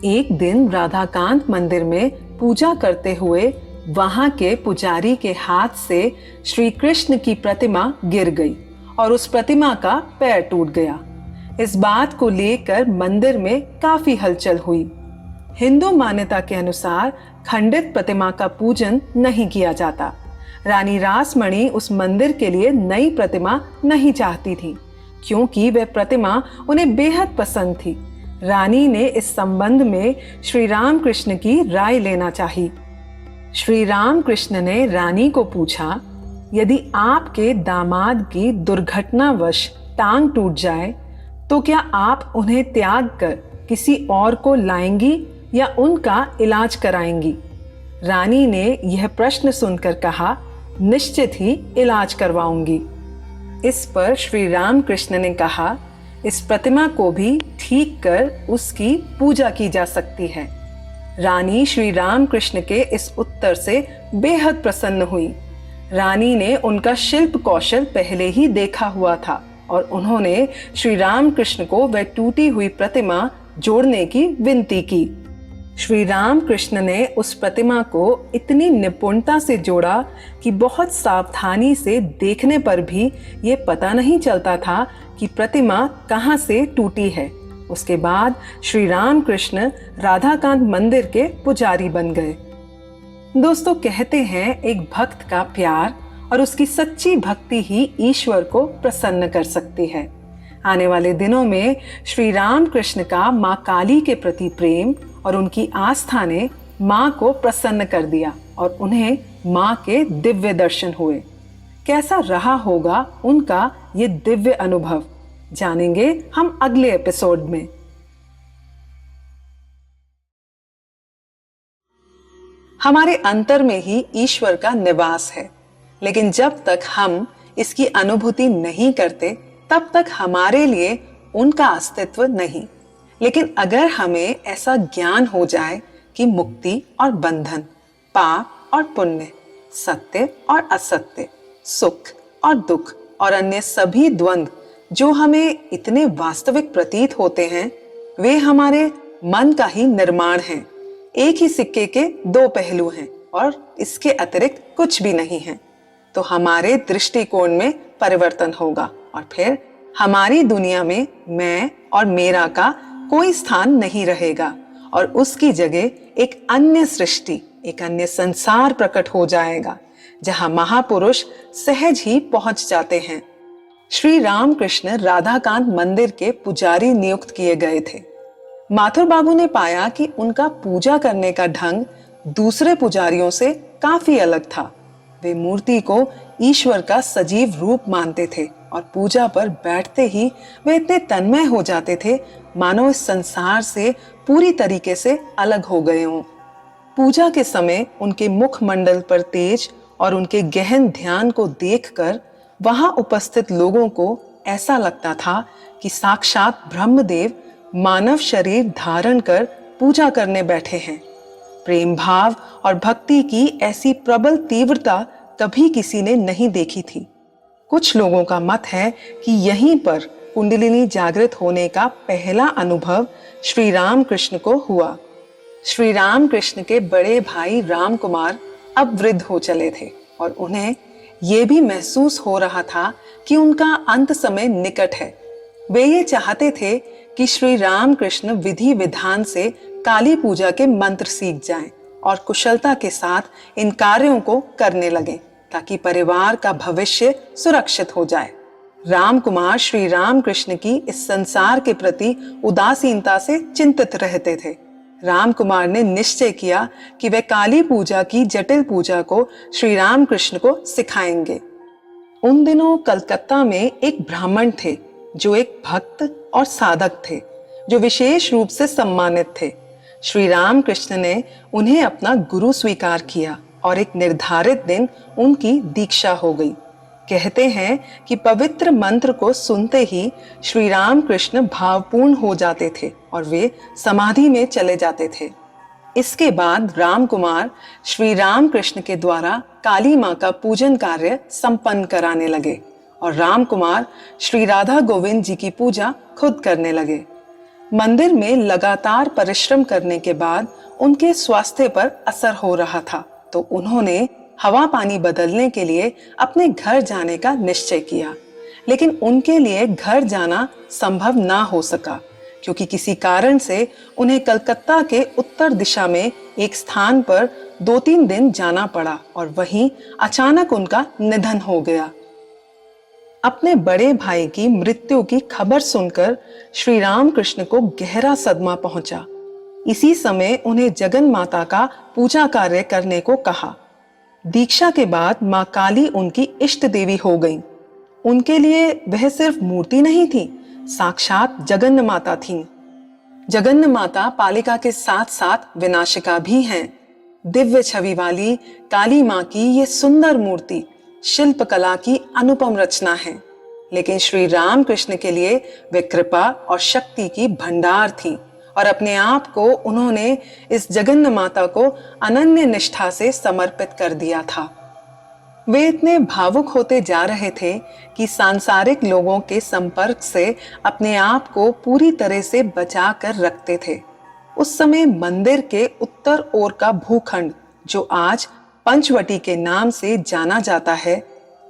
एक दिन राधाकांत मंदिर में पूजा करते हुए वहां के पुजारी के हाथ से श्री कृष्ण की प्रतिमा गिर गई और उस प्रतिमा का पैर टूट गया। इस बात को लेकर मंदिर में काफी हलचल हुई। हिंदू मान्यता के अनुसार खंडित प्रतिमा का पूजन नहीं किया जाता। रानी रासमणि उस मंदिर के लिए नई प्रतिमा नहीं चाहती थी, क्योंकि वह प्रतिमा उन्हें बेहद पसंद थी। रानी ने इस संबंध में श्री रामकृष्ण की राय लेना चाही। श्री रामकृष्ण ने रानी को पूछा, यदि आपके दामाद की दुर्घटनावश टांग टूट जाए तो क्या आप उन्हें त्याग कर किसी और को लाएंगी या उनका इलाज कराएंगी? रानी ने यह प्रश्न सुनकर कहा, निश्चित ही इलाज करवाऊंगी। इस पर श्री रामकृष्ण ने कहा, इस प्रतिमा को भी ठीक कर उसकी पूजा की जा सकती है। रानी श्री रामकृष्ण के इस उत्तर से बेहद प्रसन्न हुई। रानी ने उनका शिल्प कौशल पहले ही देखा हुआ था और उन्होंने श्री राम कृष्ण को वह टूटी हुई प्रतिमा जोड़ने की विनती की। श्री राम कृष्ण ने उस प्रतिमा को इतनी निपुणता से जोड़ा कि बहुत सावधानी से देखने पर भी ये पता नहीं चलता था कि प्रतिमा कहाँ से टूटी है। उसके बाद श्री राम कृष्ण राधाकांत मंदिर के पुजारी बन गए। दोस्तों, कहते हैं एक भक्त का प्यार और उसकी सच्ची भक्ति ही ईश्वर को प्रसन्न कर सकती है। आने वाले दिनों में श्री राम कृष्ण का माँ काली के प्रति प्रेम और उनकी आस्था ने माँ को प्रसन्न कर दिया और उन्हें माँ के दिव्य दर्शन हुए। कैसा रहा होगा उनका ये दिव्य अनुभव, जानेंगे हम अगले एपिसोड में। हमारे अंतर में ही ईश्वर का निवास है, लेकिन जब तक हम इसकी अनुभूति नहीं करते तब तक हमारे लिए उनका अस्तित्व नहीं। लेकिन अगर हमें ऐसा ज्ञान हो जाए कि मुक्ति और बंधन, पाप और पुण्य, सत्य और असत्य, सुख और दुख और अन्य सभी द्वंद्व जो हमें इतने वास्तविक प्रतीत होते हैं, वे हमारे मन का ही निर्माण हैं। एक ही सिक्के के दो पहलू हैं और इसके अतिरिक्त कुछ भी नहीं है, तो हमारे दृष्टिकोण में परिवर्तन होगा और फिर हमारी दुनिया में मैं और मेरा का कोई स्थान नहीं रहेगा और उसकी जगह एक अन्य सृष्टि, एक अन्य संसार प्रकट हो जाएगा जहां महापुरुष सहज ही पहुंच जाते हैं। श्री राम कृष्ण राधाकांत मंदिर के पुजारी नियुक्त किए गए थे। माथुर बाबू ने पाया कि उनका पूजा करने का ढंग दूसरे पुजारियों से काफी अलग था। वे मूर्ति को ईश्वर का सजीव रूप मानते थे और पूजा पर बैठते ही वे इतने तन्मय हो जाते थे मानो इस संसार से पूरी तरीके से अलग हो गए हों। पूजा के समय उनके मुखमंडल पर तेज और उनके गहन ध्यान को देखकर वहां उपस्थित लोगों को ऐसा लगता था कि साक्षात ब्रह्मदेव मानव शरीर धारण कर पूजा करने बैठे हैं। प्रेम भाव और भक्ति की ऐसी प्रबल तीव्रता कभी किसी ने नहीं देखी थी। कुछ लोगों का मत है कि यहीं पर कुंडलिनी जागृत होने का पहला अनुभव श्री राम कृष्ण को हुआ। श्री राम कृष्ण के बड़े भाई राम कुमार अब वृद्ध हो चले थे और उन्हें यह भी महसूस हो रहा था कि उनका अंत समय निकट है। वे ये चाहते थे कि श्री राम कृष्ण विधि विधान से काली पूजा के मंत्र सीख जाएं और कुशलता के साथ इन कार्यों को करने लगें ताकि परिवार का भविष्य सुरक्षित हो जाए। राम कुमार श्री राम कृष्ण की इस संसार के प्रति उदासीनता से चिंतित रहते थे। राम कुमार ने निश्चय किया कि वे काली पूजा की जटिल पूजा को श्री राम कृष्ण को सिखाएंगे। उन दिनों कलकत्ता में एक ब्राह्मण थे जो एक भक्त और साधक थे, जो विशेष रूप से सम्मानित थे। श्री राम कृष्ण ने उन्हें अपना गुरु स्वीकार किया और एक निर्धारित दिन उनकी दीक्षा हो गई। कहते हैं कि पवित्र मंत्र को सुनते ही श्री राम कृष्ण भावपूर्ण हो जाते थे और वे समाधि में चले जाते थे। इसके बाद राम कुमार श्री राम कृष्ण के द्वारा काली माँ का पूजन कार्य संपन्न कराने लगे और राम कुमार श्री राधा गोविंद जी की पूजा खुद करने लगे। मंदिर में लगातार परिश्रम करने के बाद उनके स्वास्थ्य पर असर हो रहा था, तो उन्होंने हवा पानी बदलने के लिए अपने घर जाने का निश्चय किया। लेकिन उनके लिए घर जाना संभव ना हो सका क्योंकि किसी कारण से उन्हें कलकत्ता के उत्तर दिशा में एक स्थान पर 2-3 दिन जाना पड़ा और वहीं अचानक उनका निधन हो गया। अपने बड़े भाई की मृत्यु की खबर सुनकर श्री राम कृष्ण को गहरा सदमा पहुंचा। इसी समय उन्हें जगन माता का पूजा कार्य करने को कहा। दीक्षा के बाद माँ काली उनकी इष्ट देवी हो गईं। उनके लिए वह सिर्फ मूर्ति नहीं थी, साक्षात जगन्न माता थीं। जगन्न माता पालिका के साथ साथ विनाशिका भी हैं। दिव्य छवि वाली काली माँ की ये सुंदर मूर्ति शिल्प कला की अनुपम रचना है, लेकिन श्री राम कृष्ण के लिए वे कृपा और शक्ति की भंडार थी और अपने आप को उन्होंने इस जगन्न माता को अनन्य निष्ठा से समर्पित कर दिया था। वे इतने भावुक होते जा रहे थे कि सांसारिक लोगों के संपर्क से अपने आप को पूरी तरह से बचा कर रखते थे। उस समय मंदिर के उत्तर ओर का भूखंड, जो आज पंचवटी के नाम से जाना जाता है,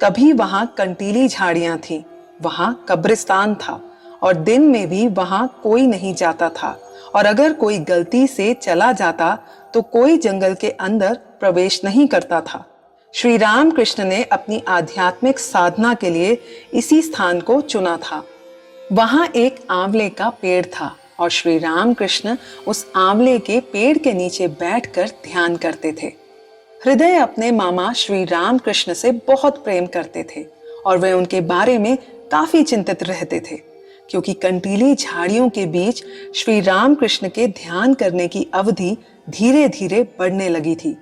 कभी वहां कंटीली झाड़ियां थीं, वहां कब्रिस्तान था और दिन में भी वहां कोई नहीं जाता था, और अगर कोई गलती से चला जाता तो कोई जंगल के अंदर प्रवेश नहीं करता था। श्री राम कृष्ण ने अपनी आध्यात्मिक साधना के लिए इसी स्थान को चुना था। वहां एक आंवले का पेड़ था और श्री राम कृष्ण उस आंवले के पेड़ के नीचे बैठकर ध्यान करते थे। हृदय अपने मामा श्री राम कृष्ण से बहुत प्रेम करते थे और वे उनके बारे में काफी चिंतित रहते थे, क्योंकि कंटीली झाड़ियों के बीच श्री राम कृष्ण के ध्यान करने की अवधि धीरे धीरे बढ़ने लगी थी।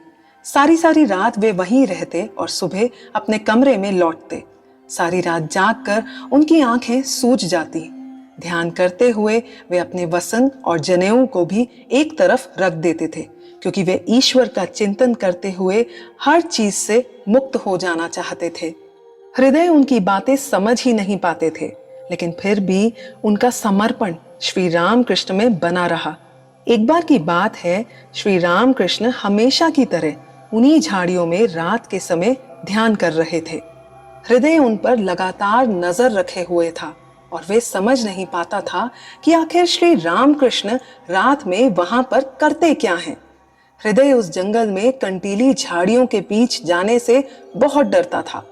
सारी सारी रात वे वहीं रहते और सुबह अपने कमरे में लौटते। सारी रात जागकर उनकी आंखें सूज जाती। ध्यान करते हुए वे अपने वसन और जनेऊ को भी एक तरफ रख देते थे, क्योंकि वे ईश्वर का चिंतन करते हुए हर चीज से मुक्त हो जाना चाहते थे। हृदय उनकी बातें समझ ही नहीं पाते थे, लेकिन फिर भी उनका समर्पण श्री राम कृष्ण में बना रहा। एक बार की बात है, श्री राम कृष्ण हमेशा की तरह उन्हीं झाड़ियों में रात के समय ध्यान कर रहे थे। हृदय उन पर लगातार नजर रखे हुए था और वे समझ नहीं पाता था कि आखिर श्री राम कृष्ण रात में वहां पर करते क्या हैं। हृदय उस जंगल में कंटीली झाड़ियों के बीच जाने से बहुत डरता था।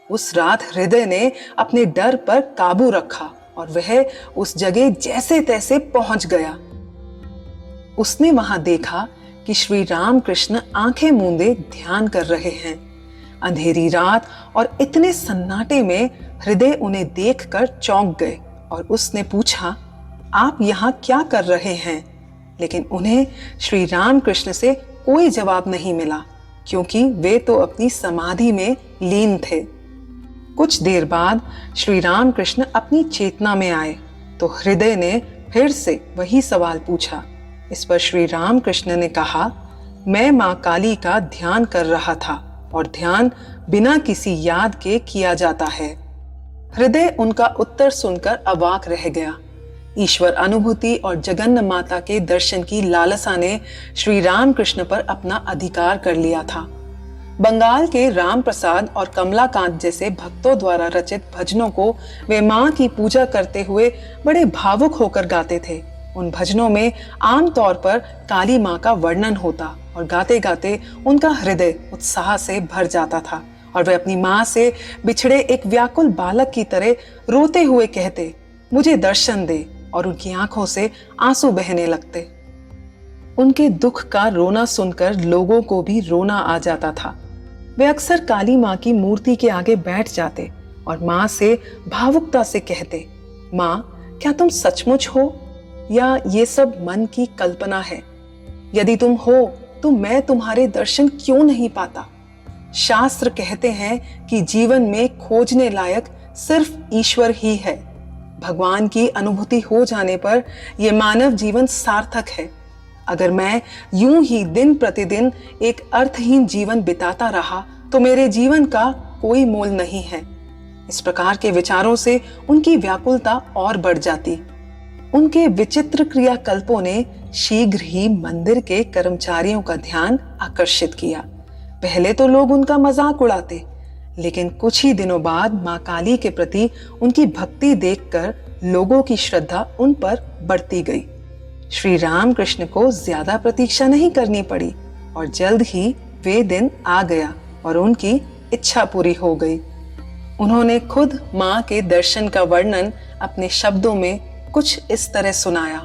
उस रात हृदय ने अपने डर पर काबू रखा और वह उस जगह जैसे तैसे पहुंच गया। उसने वहां देखा कि श्री राम कृष्ण आंखें मूंदे ध्यान कर रहे हैं। अंधेरी रात और इतने सन्नाटे में हृदय उन्हें देखकर चौंक गए और उसने पूछा, आप यहाँ क्या कर रहे हैं? लेकिन उन्हें श्री राम कृष्ण से कोई जवाब नहीं मिला, क्योंकि वे तो अपनी समाधि में लीन थे। कुछ देर बाद श्री राम कृष्ण अपनी चेतना में आए तो हृदय ने फिर से वही सवाल पूछा। इस पर श्री राम कृष्ण ने कहा, मैं मां काली का ध्यान कर रहा था और ध्यान बिना किसी याद के किया जाता है। हृदय उनका उत्तर सुनकर अवाक रह गया। ईश्वर अनुभूति और जगन्न माता के दर्शन की लालसा ने श्री राम कृष्ण पर अपना अधिकार कर लिया था। बंगाल के राम प्रसाद और कमलाकांत जैसे भक्तों द्वारा रचित भजनों को वे मां की पूजा करते हुए बड़े भावुक होकर गाते थे। उन भजनों में आमतौर पर काली मां का वर्णन होता और गाते गाते उनका हृदय उत्साह से भर जाता था और वे अपनी मां से बिछड़े एक व्याकुल बालक की तरह रोते हुए कहते, मुझे दर्शन दे, और उनकी आंखों से आंसू बहने लगते। उनके दुख का रोना सुनकर लोगों को भी रोना आ जाता था। वे अक्सर काली मां की मूर्ति के आगे बैठ जाते और मां से भावुकता से कहते, मां, क्या तुम सचमुच हो या ये सब मन की कल्पना है? यदि तुम हो तो मैं तुम्हारे दर्शन क्यों नहीं पाता? शास्त्र कहते हैं कि जीवन में खोजने लायक सिर्फ ईश्वर ही है। भगवान की अनुभूति हो जाने पर यह मानव जीवन सार्थक है। अगर मैं यूं ही दिन प्रतिदिन एक अर्थहीन जीवन बिताता रहा तो मेरे जीवन का कोई मोल नहीं है। इस प्रकार के विचारों से उनकी व्याकुलता और बढ़ जाती। उनके विचित्र क्रियाकल्पों ने शीघ्र ही मंदिर के कर्मचारियों का ध्यान आकर्षित किया। पहले तो लोग उनका मजाक उड़ाते, लेकिन कुछ ही दिनों बाद मां काली के प्रति उनकी भक्ति देखकर लोगों की श्रद्धा उन पर बढ़ती गई। श्री राम कृष्ण को ज्यादा प्रतीक्षा नहीं करनी पड़ी और जल्द ही वे दिन आ गया और उनकी इच्छा पूरी हो गई। उन्होंने खुद मां के दर्शन का वर्णन अपने शब्दों में कुछ इस तरह सुनाया।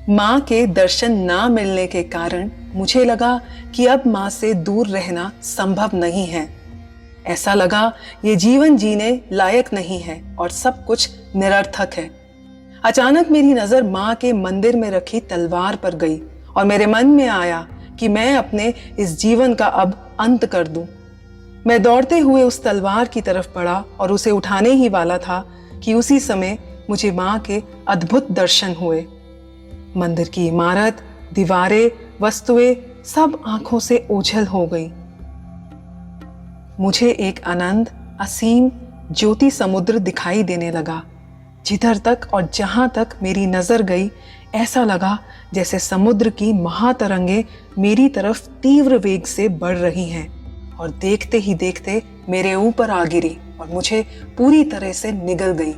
मां के दर्शन ना मिलने के कारण मुझे लगा कि अब मां से दूर रहना संभव नहीं है। ऐसा लगा ये जीवन जीने लायक नहीं है और सब कुछ निरर्थक है। अचानक मेरी नजर मां के मंदिर में रखी तलवार पर गई और मेरे मन में आया कि मैं अपने इस जीवन का अब अंत कर दूं। मैं दौड़ते हुए उस तलवार की तरफ बढ़ा और उसे उठाने ही वाला था कि उसी समय मुझे मां के अद्भुत दर्शन हुए। मंदिर की इमारत, दीवारें, वस्तुएं सब आंखों से ओझल हो गई। मुझे एक अनंत असीम ज्योति समुद्र दिखाई देने लगा। जिधर तक और जहां तक मेरी नजर गई, ऐसा लगा जैसे समुद्र की महातरंगे मेरी तरफ तीव्र वेग से बढ़ रही हैं और देखते ही देखते मेरे ऊपर आ गिरी और मुझे पूरी तरह से निगल गई।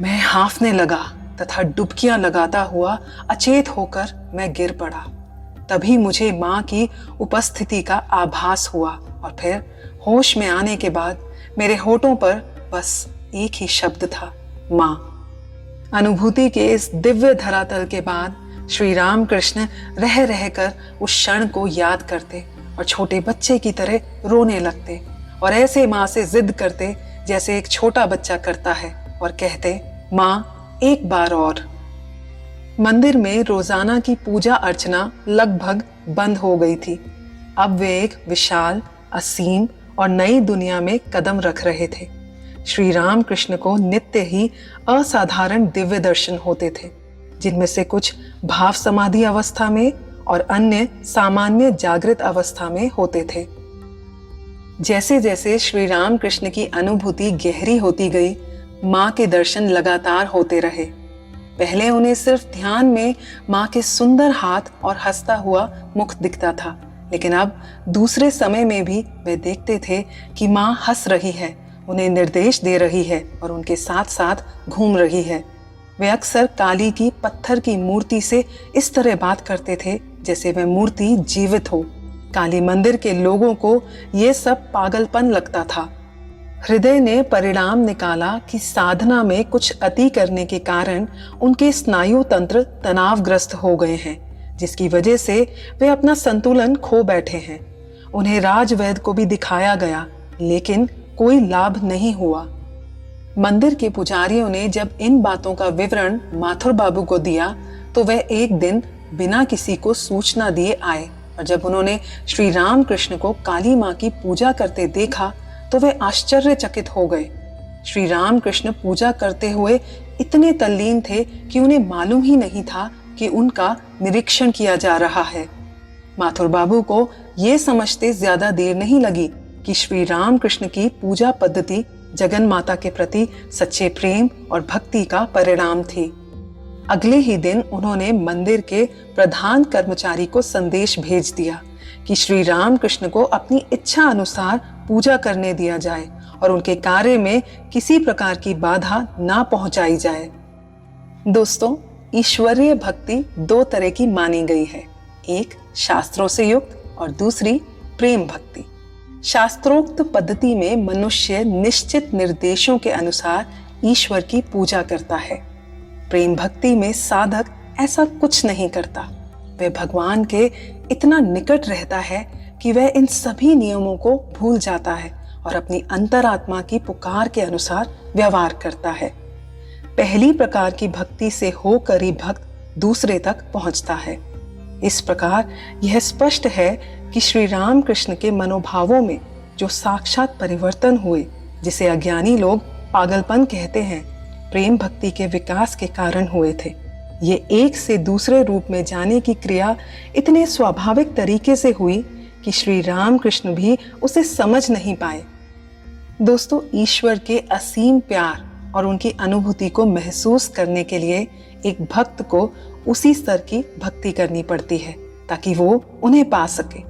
मैं हांफने लगा तथा डुबकियां लगाता हुआ अचेत होकर मैं गिर पड़ा। तभी मुझे माँ की उपस्थिति का आभास हुआ और फिर होश में आने के बाद मेरे होठों पर बस एक ही शब्द था, माँ। अनुभूति के इस दिव्य धरातल के बाद श्री राम कृष्ण रह रहकर उस क्षण को याद करते और छोटे बच्चे की तरह रोने लगते और ऐसे माँ से जिद करते जैसे एक छोटा बच्चा करता है और कहते, माँ एक बार और। मंदिर में रोजाना की पूजा अर्चना लगभग बंद हो गई थी। अब वे एक विशाल, असीम और नई दुनिया में कदम रख रहे थे। श्री राम कृष्ण को नित्य ही असाधारण दिव्य दर्शन होते थे, जिनमें से कुछ भाव समाधि अवस्था में और अन्य सामान्य जागृत अवस्था में होते थे। जैसे जैसे श्री राम कृष्ण की अनुभूति गहरी होती गई, माँ के दर्शन लगातार होते रहे। पहले उन्हें सिर्फ ध्यान में माँ के सुंदर हाथ और हंसता हुआ मुख दिखता था, लेकिन अब दूसरे समय में भी वे देखते थे कि माँ हंस रही है, उन्हें निर्देश दे रही है और उनके साथ साथ घूम रही है। वे अक्सर काली की पत्थर की मूर्ति से इस तरह बात करते थे जैसे वह मूर्ति जीवित हो। काली मंदिर के लोगों को ये सब पागलपन लगता था। हृदय ने परिणाम निकाला कि साधना में कुछ अति करने के कारण उनके स्नायु तंत्र तनावग्रस्त हो गए हैं, जिसकी वजह से वे अपना संतुलन खो बैठे हैं। उन्हें राजवैद्य को भी दिखाया गया, लेकिन कोई लाभ नहीं हुआ। मंदिर के पुजारियों ने जब इन बातों का विवरण माथुर बाबू को दिया तो वह एक दिन बिना किसी को सूचना दिए आए और जब उन्होंने श्री राम कृष्ण को काली माँ की पूजा करते देखा तो वे आश्चर्यचकित हो गए। श्री राम कृष्ण पूजा करते हुए इतने तल्लीन थे कि उन्हें मालूम ही नहीं था कि उनका निरीक्षण किया जा रहा है। माथुर बाबू को ये समझते ज्यादा देर नहीं लगी कि श्री राम कृष्ण की पूजा पद्धति जगन माता के प्रति सच्चे प्रेम और भक्ति का परिणाम थी। अगले ही दिन उन्होंने मंदिर के प्रधान कर्मचारी को संदेश भेज दिया कि श्री राम कृष्ण को अपनी इच्छा अनुसार पूजा करने दिया जाए और उनके कार्य में किसी प्रकार की बाधा ना पहुंचाई जाए। दोस्तों, ईश्वरीय भक्ति दो तरह की मानी गई है, एक शास्त्रों से युक्त और दूसरी प्रेम भक्ति। शास्त्रोक्त पद्धति में मनुष्य निश्चित निर्देशों के अनुसार ईश्वर की पूजा करता है। प्रेम भक्ति में साधक ऐसा कुछ नहीं करता। वह भगवान के इतना निकट रहता है कि वह इन सभी नियमों को भूल जाता है और अपनी अंतरात्मा की पुकार के अनुसार व्यवहार करता है। पहली प्रकार की भक्ति से होकर ही भक्त दूसरे तक पहुंचता है। इस प्रकार यह स्पष्ट है कि श्री राम कृष्ण के मनोभावों में जो साक्षात परिवर्तन हुए, जिसे अज्ञानी लोग पागलपन कहते हैं, प्रेम भक्ति के विकास के कारण हुए थे। ये एक से दूसरे रूप में जाने की क्रिया इतने स्वाभाविक तरीके से हुई कि श्री राम कृष्ण भी उसे समझ नहीं पाए। दोस्तों, ईश्वर के असीम प्यार और उनकी अनुभूति को महसूस करने के लिए एक भक्त को उसी स्तर की भक्ति करनी पड़ती है ताकि वो उन्हें पा सके।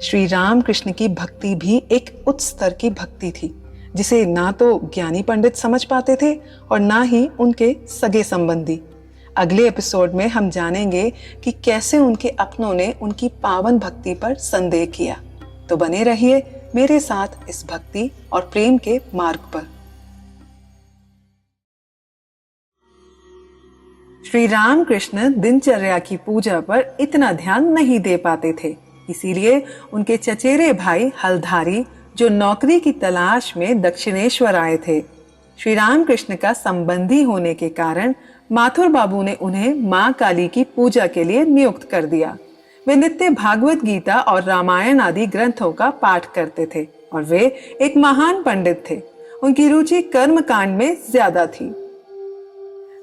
श्री राम कृष्ण की भक्ति भी एक उच्च स्तर की भक्ति थी, जिसे ना तो ज्ञानी पंडित समझ पाते थे और ना ही उनके सगे संबंधी। अगले एपिसोड में हम जानेंगे कि कैसे उनके अपनों ने उनकी पावन भक्ति पर संदेह किया। तो बने रहिए मेरे साथ इस भक्ति और प्रेम के मार्ग पर। श्री राम कृष्ण दिनचर्या की पूजा पर इतना ध्यान नहीं दे पाते थे, इसीलिए उनके चचेरे भाई हलधारी, जो नौकरी की तलाश में दक्षिणेश्वर आए थे, श्री राम कृष्ण का संबंधी होने के कारण माथुर बाबू ने उन्हें माँ काली की पूजा के लिए नियुक्त कर दिया। वे नित्य भागवत गीता और रामायण आदि ग्रंथों का पाठ करते थे और वे एक महान पंडित थे। उनकी रुचि कर्म कांड में ज्यादा थी।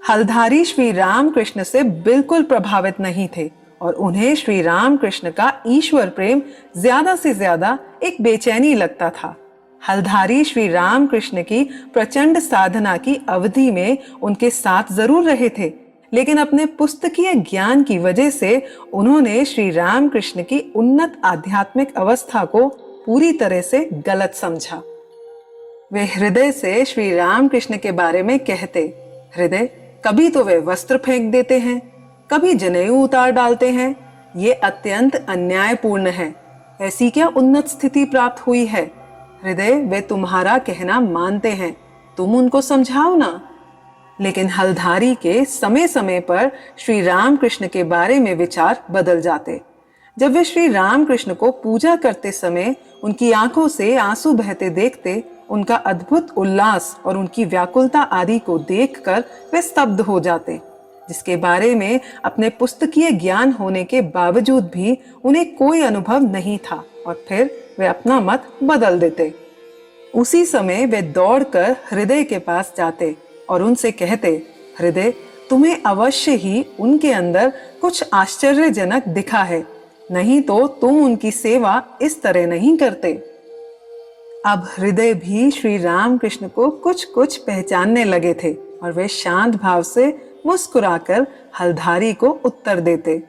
हलधारी श्री राम कृष्ण से बिल्कुल प्रभावित नहीं थे और उन्हें श्री राम कृष्ण का ईश्वर प्रेम ज्यादा से ज्यादा एक बेचैनी लगता था। हलधारी श्री राम कृष्ण की प्रचंड साधना की अवधि में उनके साथ जरूर रहे थे, लेकिन अपने पुस्तकीय ज्ञान की वजह से उन्होंने श्री राम कृष्ण की उन्नत आध्यात्मिक अवस्था को पूरी तरह से गलत समझा। वे हृदय से श्री राम कृष्ण के बारे में कहते, हृदय, कभी तो वे वस्त्र फेंक देते हैं, कभी जनेऊ उतार डालते हैं। ये अत्यंत अन्यायपूर्ण है। ऐसी क्या उन्नत स्थिति प्राप्त हुई है? हृदय, वे तुम्हारा कहना मानते हैं, तुम उनको समझाओ ना। लेकिन हलधारी के समय समय पर श्री राम कृष्ण के बारे में विचार बदल जाते। जब वे श्री राम कृष्ण को पूजा करते समय उनकी आंखों से आंसू बहते देखते, उनका अद्भुत उल्लास और उनकी व्याकुलता आदि को देखकर वे स्तब्ध हो जाते, जिसके बारे में अपने पुस्तकीय ज्ञान होने के बावजूद भी उन्हें कोई अनुभव नहीं था, और फिर वे अपना मत बदल देते। उसी समय वे दौड़कर हृदय के पास जाते और उनसे कहते, हृदय, तुम्हें अवश्य ही उनके अंदर कुछ आश्चर्यजनक दिखा है, नहीं तो तुम उनकी सेवा इस तरह नहीं करते। अब हृदय भी श्री राम कृष्ण को कुछ कुछ पहचानने लगे थे और वे शांत भाव से मुस्कुराकर हलधारी को उत्तर देते,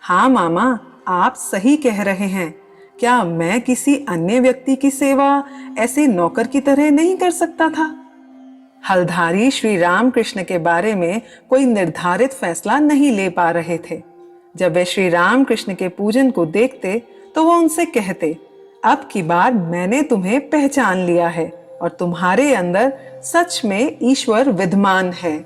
हाँ मामा, आप सही कह रहे हैं। क्या मैं किसी अन्य व्यक्ति की सेवा ऐसे नौकर की तरह नहीं कर सकता था? हलधारी श्री राम कृष्ण के बारे में कोई निर्धारित फैसला नहीं ले पा रहे थे। जब वे श्री राम कृष्ण के पूजन को देखते तो वो उनसे कहते, अब की बार मैंने तुम्हें पहचान लिया है और तुम्हारे अंदर सच में ईश्वर विद्यमान है।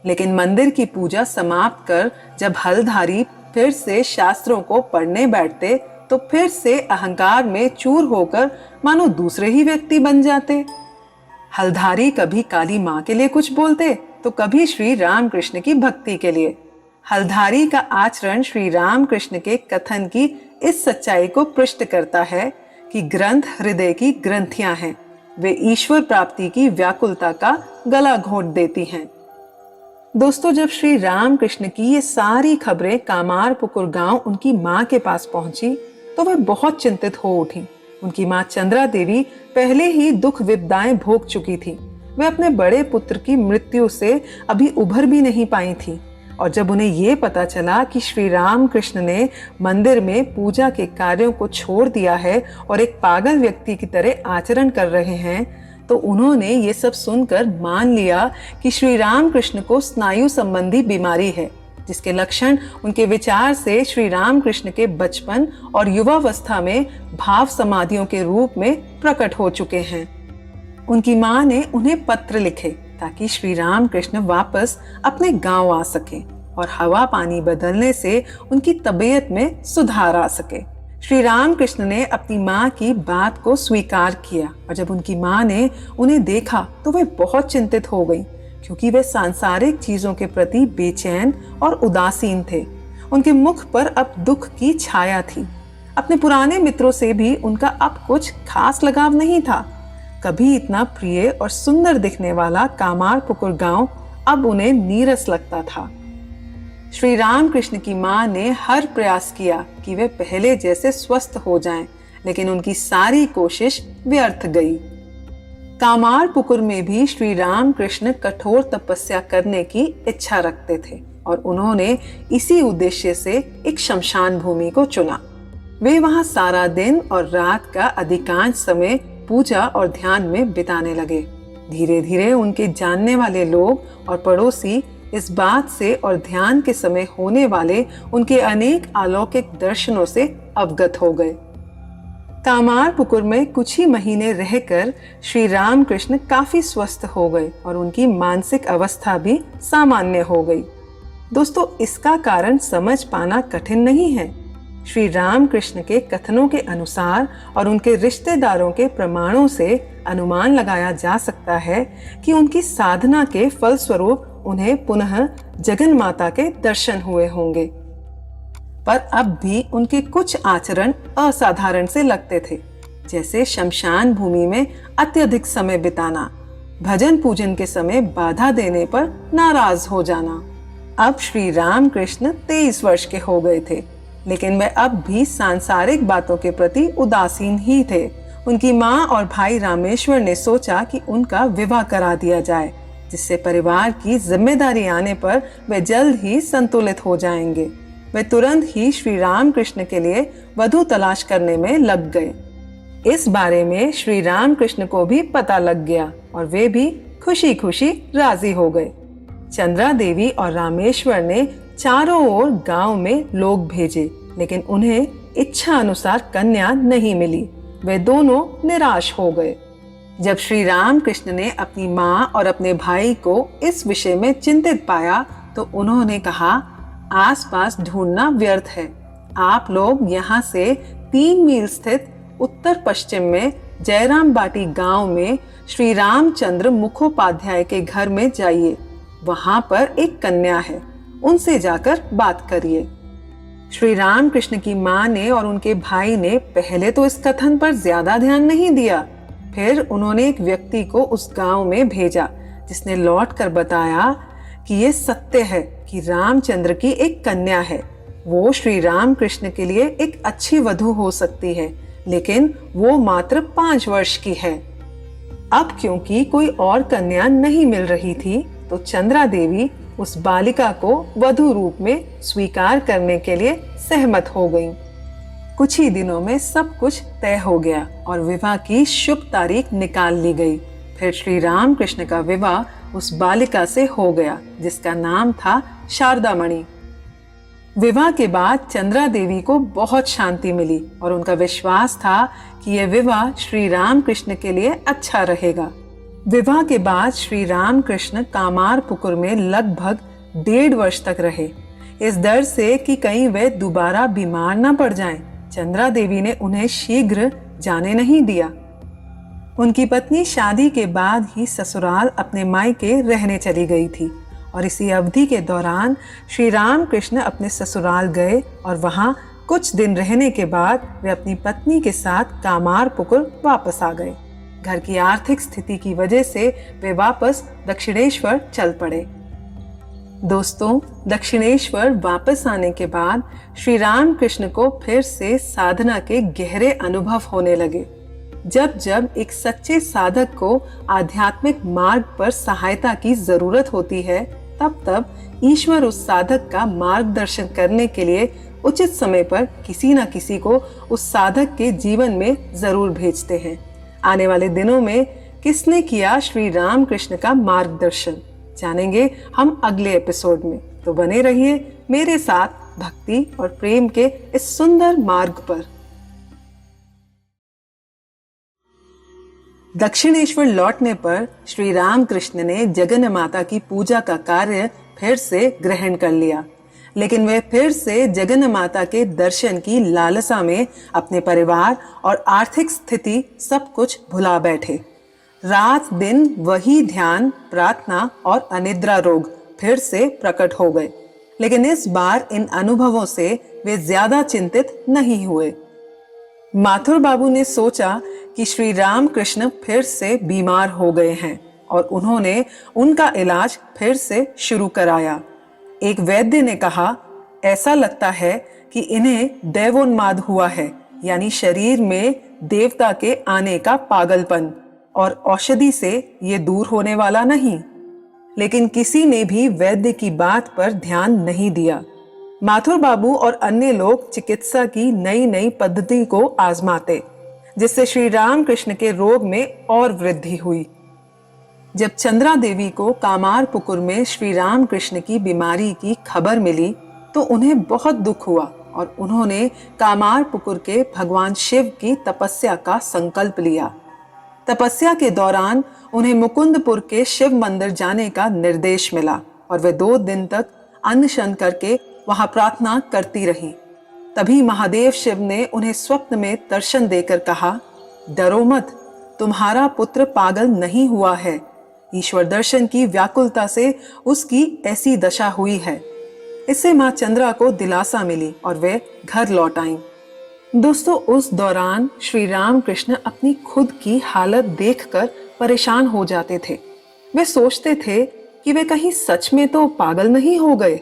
लेकिन मंदिर की पूजा समाप्त कर जब हलधारी फिर से शास्त्रों को पढ़ने बैठते तो फिर से अहंकार में चूर होकर मानो दूसरे ही व्यक्ति बन जाते। हलधारी कभी काली माँ के लिए कुछ बोलते तो कभी श्री राम कृष्ण की भक्ति के लिए। हलधारी का आचरण श्री राम कृष्ण के कथन की इस सच्चाई को पुष्ट करता है कि ग्रंथ हृदय की ग्रंथियां हैं, वे ईश्वर प्राप्ति की व्याकुलता का गला घोंट देती हैं। दोस्तों, जब श्री राम कृष्ण की ये सारी खबरें कामारपुकुर गांव उनकी माँ के पास पहुंची तो वे बहुत चिंतित हो उठी। उनकी माँ चंद्रा देवी पहले ही दुख विपदाएं भोग चुकी थी। वे अपने बड़े पुत्र की मृत्यु से अभी उभर भी नहीं पाई थी, और जब उन्हें ये पता चला कि श्री राम कृष्ण ने मंदिर में पूजा के कार्यों को छोड़ दिया है और एक पागल व्यक्ति की तरह आचरण कर रहे हैं, तो उन्होंने ये सब सुनकर मान लिया कि श्री राम कृष्ण को स्नायु संबंधी बीमारी है, जिसके लक्षण उनके विचार से श्री राम कृष्ण के बचपन और युवावस्था में भाव समाधियों के रूप में प्रकट हो चुके हैं। उनकी माँ ने उन्हें पत्र लिखे ताकि श्री राम कृष्ण वापस अपने गांव आ सके और हवा पानी बदलने से उनकी तबीयत में सुधार आ सके। श्री राम कृष्ण ने अपनी माँ की बात को स्वीकार किया, और जब उनकी माँ ने उन्हें देखा तो वे बहुत चिंतित हो गई, क्योंकि वे सांसारिक चीजों के प्रति बेचैन और उदासीन थे। उनके मुख पर अब दुख की छाया थी। अपने पुराने मित्रों से भी उनका अब कुछ खास लगाव नहीं था। कभी इतना प्रिय और सुंदर दिखने वाला कामारपुकुर गांव अब उन्हें नीरस लगता था। श्री राम कृष्ण की माँ ने हर प्रयास किया कि वे पहले जैसे स्वस्थ हो जाएं, लेकिन उनकी सारी कोशिश व्यर्थ गई। कामारपुकुर में भी श्री राम कृष्ण कठोर तपस्या करने की इच्छा रखते थे, और उन्होंने इसी उद्देश्य से एक शमशान भूमि को चुना। वे वहां सारा दिन और रात का अधिकांश समय पूजा और ध्यान में बिताने लगे। धीरे धीरे उनके जानने वाले लोग और पड़ोसी इस बात से और ध्यान के समय होने वाले उनके अनेक अलौकिक दर्शनों से अवगत हो गए। कामारपुकुर में कुछ ही महीने रहकर श्री राम कृष्ण काफी स्वस्थ हो गए और उनकी मानसिक अवस्था भी सामान्य हो गई। दोस्तों, इसका कारण समझ पाना कठिन नहीं है। श्री राम कृष्ण के कथनों के अनुसार और उनके रिश्तेदारों के प्रमाणों से अनुमान लगाया जा सकता है कि उनकी साधना के फलस्वरूप उन्हें पुनः जगन माता के दर्शन हुए होंगे। पर अब भी उनके कुछ आचरण असाधारण से लगते थे, जैसे शमशान भूमि में अत्यधिक समय बिताना, भजन पूजन के समय बाधा देने पर नाराज हो जाना। अब श्री राम कृष्ण 23 वर्ष के हो गए थे, लेकिन वे अब भी सांसारिक बातों के प्रति उदासीन ही थे। उनकी माँ और भाई रामेश्वर ने सोचा कि उनका विवाह करा दिया जाए, जिससे परिवार की जिम्मेदारी आने पर वे जल्द ही संतुलित हो जाएंगे। वे तुरंत ही श्री राम कृष्ण के लिए वधू तलाश करने में लग गए। इस बारे में श्री राम कृष्ण को भी पता लग गया और वे भी खुशी खुशी राजी हो गए। चंद्रा देवी और रामेश्वर ने चारों ओर गांव में लोग भेजे, लेकिन उन्हें इच्छा अनुसार कन्या नहीं मिली। वे दोनों निराश हो गए। जब श्री राम कृष्ण ने अपनी माँ और अपने भाई को इस विषय में चिंतित पाया तो उन्होंने कहा, आसपास ढूंढना व्यर्थ है। आप लोग यहाँ से 3 मील स्थित उत्तर पश्चिम में जयराम बाटी गांव में श्री रामचंद्र मुखोपाध्याय के घर में जाइए। वहां पर एक कन्या है, उनसे जाकर बात करिए। श्री राम कृष्ण की माँ ने और उनके भाई ने पहले तो इस कथन पर ज्यादा ध्यान नहीं दिया। फिर उन्होंने एक व्यक्ति को उस गांव में भेजा, जिसने लौटकर बताया कि ये सत्य है कि रामचंद्र की एक कन्या है। वो श्री राम कृष्ण के लिए एक अच्छी वधू हो सकती है, लेकिन वो मात्र 5 वर्ष की है। अब क्योंकि कोई और कन्या नहीं मिल रही थी, तो चंद्रा देवी उस बालिका को वधू रूप में स्वीकार करने के लिए सहमत हो गईं। कुछ ही दिनों में सब कुछ तय हो गया और विवाह की शुभ तारीख निकाल ली गई। फिर श्री राम कृष्ण का विवाह उस बालिका से हो गया, जिसका नाम था शारदा मणि। विवाह के बाद चंद्रा देवी को बहुत शांति मिली और उनका विश्वास था कि यह विवाह श्री राम कृष्ण के लिए अच्छा रहेगा। विवाह के बाद श्री राम कृष्ण कामारपुकुर में लगभग 1.5 वर्ष तक रहे। इस डर से कि कहीं वे दोबारा बीमार न पड़ जाएं, चंद्रा देवी ने उन्हें शीघ्र जाने नहीं दिया। उनकी पत्नी शादी के बाद ही ससुराल अपने मायके रहने चली गई थी और इसी अवधि के दौरान श्री राम कृष्ण अपने ससुराल गए और वहां कुछ दिन रहने के बाद वे अपनी पत्नी के साथ कामारपुकुर वापस आ गए। घर की आर्थिक स्थिति की वजह से वे वापस दक्षिणेश्वर चल पड़े। दोस्तों, दक्षिणेश्वर वापस आने के बाद श्री राम कृष्ण को फिर से साधना के गहरे अनुभव होने लगे। जब जब एक सच्चे साधक को आध्यात्मिक मार्ग पर सहायता की जरूरत होती है, तब तब ईश्वर उस साधक का मार्गदर्शन करने के लिए उचित समय पर किसी न किसी को उस साधक के जीवन में जरूर भेजते हैं। आने वाले दिनों में किसने किया श्री राम कृष्ण का मार्गदर्शन, जानेंगे हम अगले एपिसोड में। तो बने रहिए मेरे साथ भक्ति और प्रेम के इस सुंदर मार्ग पर। दक्षिणेश्वर लौटने पर श्री राम कृष्ण ने जगन माता की पूजा का कार्य फिर से ग्रहण कर लिया, लेकिन वे फिर से जगन माता के दर्शन की लालसा में अपने परिवार और आर्थिक स्थिति सब कुछ भुला बैठे। रात दिन वही ध्यान, प्रार्थना और अनिद्रा रोग फिर से प्रकट हो गए, लेकिन इस बार इन अनुभवों से वे ज्यादा चिंतित नहीं हुए। माथुर बाबू ने सोचा कि श्री राम कृष्ण फिर से बीमार हो गए हैं और उन्होंने उनका इलाज फिर से शुरू कराया। एक वैद्य ने कहा, ऐसा लगता है कि इन्हें दैवोन्माद हुआ है, यानी शरीर में देवता के आने का पागलपन, और औषधि से ये दूर होने वाला नहीं। लेकिन किसी ने भी वैद्य की बात पर ध्यान नहीं दिया। माथुर बाबू और अन्य लोग चिकित्सा की नई नई पद्धति को आजमाते, जिससे श्री राम कृष्ण के रोग में और वृद्धि हुई। जब चंद्रा देवी को कामारपुकुर में श्री राम कृष्ण की बीमारी की खबर मिली तो उन्हें बहुत दुख हुआ और उन्होंने कामारपुकुर के भगवान शिव की तपस्या का संकल्प लिया। तपस्या के दौरान उन्हें मुकुंदपुर के शिव मंदिर जाने का निर्देश मिला और वे 2 दिन तक अनशन करके वहां प्रार्थना करती रही। तभी महादेव शिव ने उन्हें स्वप्न में दर्शन देकर कहा, डरो मत, तुम्हारा पुत्र पागल नहीं हुआ है। ईश्वर दर्शन की व्याकुलता से उसकी ऐसी दशा हुई है। इससे मां चंद्रा को दिलासा मिली और वे घर लौट आईं। दोस्तों, उस दौरान श्री राम कृष्ण अपनी खुद की हालत देखकर परेशान हो जाते थे। वे सोचते थे कि वे कहीं सच में तो पागल नहीं हो गए।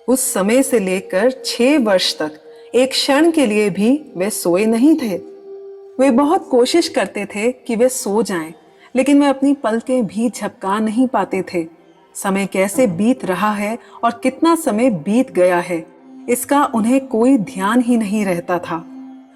उस समय से लेकर 6 वर्ष तक एक क्षण के लिए भी वे सोए नहीं थे। वे बहुत कोशिश करते थे कि वे सो जाएं, लेकिन वे अपनी पलकें भी झपका नहीं पाते थे। समय कैसे बीत रहा है और कितना समय बीत गया है, इसका उन्हें कोई ध्यान ही नहीं रहता था।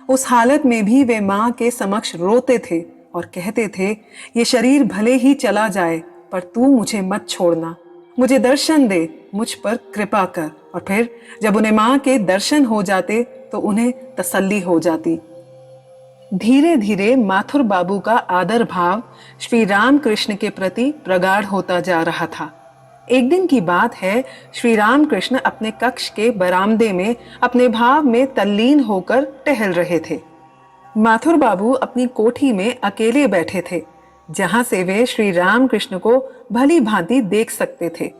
उस हालत में भी वे माँ के समक्ष रोते थे और कहते थे, ये शरीर भले ही चला जाए, पर तू मुझे मत छोड़ना, मुझे दर्शन दे, मुझ पर कृपा कर। और फिर जब उन्हें माँ के दर्शन हो जाते तो उन्हें तसल्ली हो जाती। धीरे धीरे माथुर बाबू का आदर भाव श्री राम कृष्ण के प्रति प्रगाढ़ होता जा रहा था। एक दिन की बात है, श्री राम कृष्ण अपने कक्ष के बरामदे में अपने भाव में तल्लीन होकर टहल रहे थे। माथुर बाबू अपनी कोठी में अकेले बैठे थे, जहां से वे श्री राम कृष्ण को भली भांति देख सकते थे,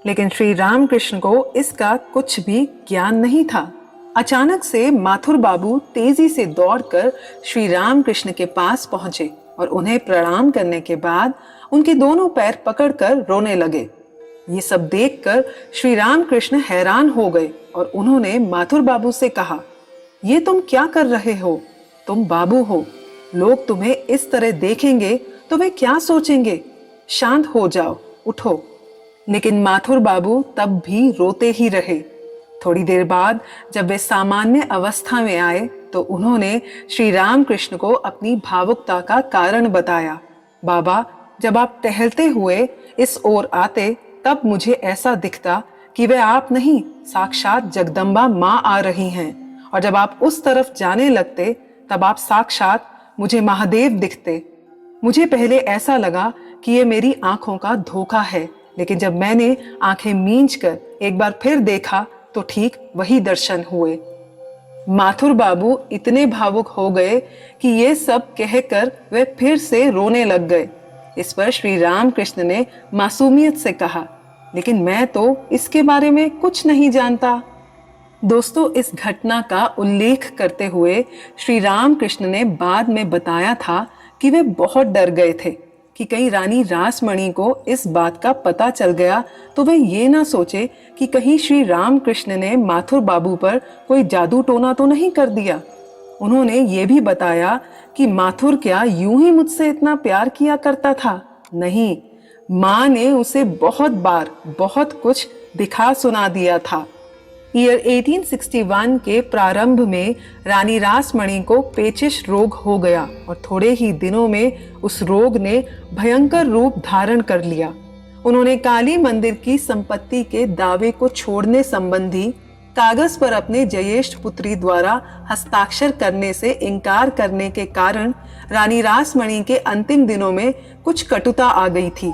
लेकिन श्री राम कृष्ण को इसका कुछ भी ज्ञान नहीं था। अचानक से माथुर बाबू तेजी से दौड़कर श्री राम कृष्ण के पास पहुंचे और उन्हें प्रणाम करने के बाद उनके दोनों पैर पकड़कर रोने लगे। ये सब देखकर श्री राम कृष्ण हैरान हो गए और उन्होंने माथुर बाबू से कहा, ये तुम क्या कर रहे हो? तुम बाबू हो, लोग तुम्हें इस तरह देखेंगे तो वे क्या सोचेंगे? शांत हो जाओ, उठो। लेकिन माथुर बाबू तब भी रोते ही रहे। थोड़ी देर बाद जब वे सामान्य अवस्था में आए तो उन्होंने श्री राम कृष्ण को अपनी भावुकता का कारण बताया। बाबा, जब आप टहलते हुए इस ओर आते तब मुझे ऐसा दिखता कि वे आप नहीं, साक्षात जगदम्बा माँ आ रही हैं, और जब आप उस तरफ जाने लगते तब आप साक्षात मुझे महादेव दिखते। मुझे पहले ऐसा लगा कि ये मेरी आंखों का धोखा है, लेकिन जब मैंने आंखें मींच कर एक बार फिर देखा तो ठीक वही दर्शन हुए। माथुर बाबू इतने भावुक हो गए कि ये सब कहकर वे फिर से रोने लग गए। इस पर श्री राम कृष्ण ने मासूमियत से कहा, लेकिन मैं तो इसके बारे में कुछ नहीं जानता। दोस्तों, इस घटना का उल्लेख करते हुए श्री राम कृष्ण ने बाद में बताया था कि वे बहुत डर गए थे कि कहीं रानी रासमणि को इस बात का पता चल गया तो वे ये ना सोचे कि कहीं श्री राम कृष्ण ने माथुर बाबू पर कोई जादू टोना तो नहीं कर दिया। उन्होंने ये भी बताया कि माथुर क्या यूं ही मुझसे इतना प्यार किया करता था? नहीं, माँ ने उसे बहुत बार बहुत कुछ दिखा सुना दिया था। ईयर 1861 के प्रारंभ में रानी रासमणि को पेचिश रोग हो गया और थोड़े ही दिनों में उस रोग ने भयंकर रूप धारण कर लिया। उन्होंने काली मंदिर की संपत्ति के दावे को छोड़ने संबंधी कागज पर अपने ज्येष्ठ पुत्री द्वारा हस्ताक्षर करने से इनकार करने के कारण रानी रासमणि के अंतिम दिनों में कुछ कटुता आ गई थी।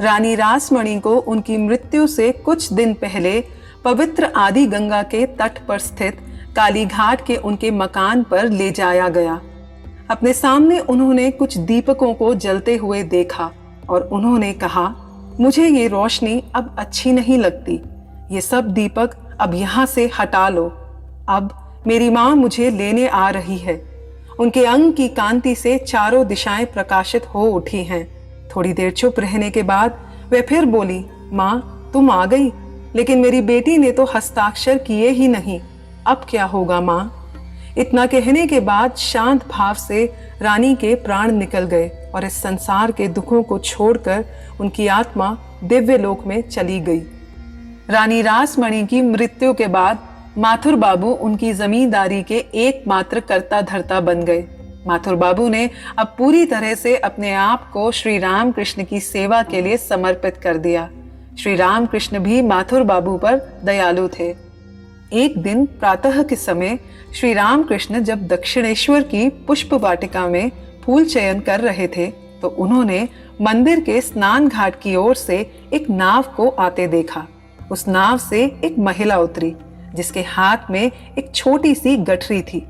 रानी रासमणि को उनकी मृत्यु से कुछ दिन पहले पवित्र आदि गंगा के तट पर स्थित काली घाट के उनके मकान पर ले जाया गया। अपने सामने उन्होंने कुछ दीपकों को जलते हुए देखा और उन्होंने कहा, मुझे ये रोशनी अब अच्छी नहीं लगती, ये सब दीपक अब यहाँ से हटा लो। अब मेरी माँ मुझे लेने आ रही है। उनके अंग की कांति से चारों दिशाएं प्रकाशित हो उठी हैं। थोड़ी देर चुप रहने के बाद वे फिर बोली, माँ तुम आ गई, लेकिन मेरी बेटी ने तो हस्ताक्षर किए ही नहीं, अब क्या होगा माँ? इतना कहने के बाद शांत भाव से रानी के प्राण निकल गए और इस संसार के दुखों को छोड़कर उनकी आत्मा दिव्य लोक में चली गई। रानी रासमणि की मृत्यु के बाद माथुर बाबू उनकी जमींदारी के एकमात्र कर्ता धर्ता बन गए। माथुर बाबू ने अब पूरी तरह से अपने आप को श्री राम कृष्ण की सेवा के लिए समर्पित कर दिया। श्री राम कृष्ण भी माथुर बाबू पर दयालु थे। एक दिन प्रातः के समय श्री राम कृष्ण जब दक्षिणेश्वर की पुष्प वाटिका में फूल चयन कर रहे थे तो उन्होंने मंदिर के स्नान घाट की ओर से एक नाव को आते देखा। उस नाव से एक महिला उतरी, जिसके हाथ में एक छोटी सी गठरी थी।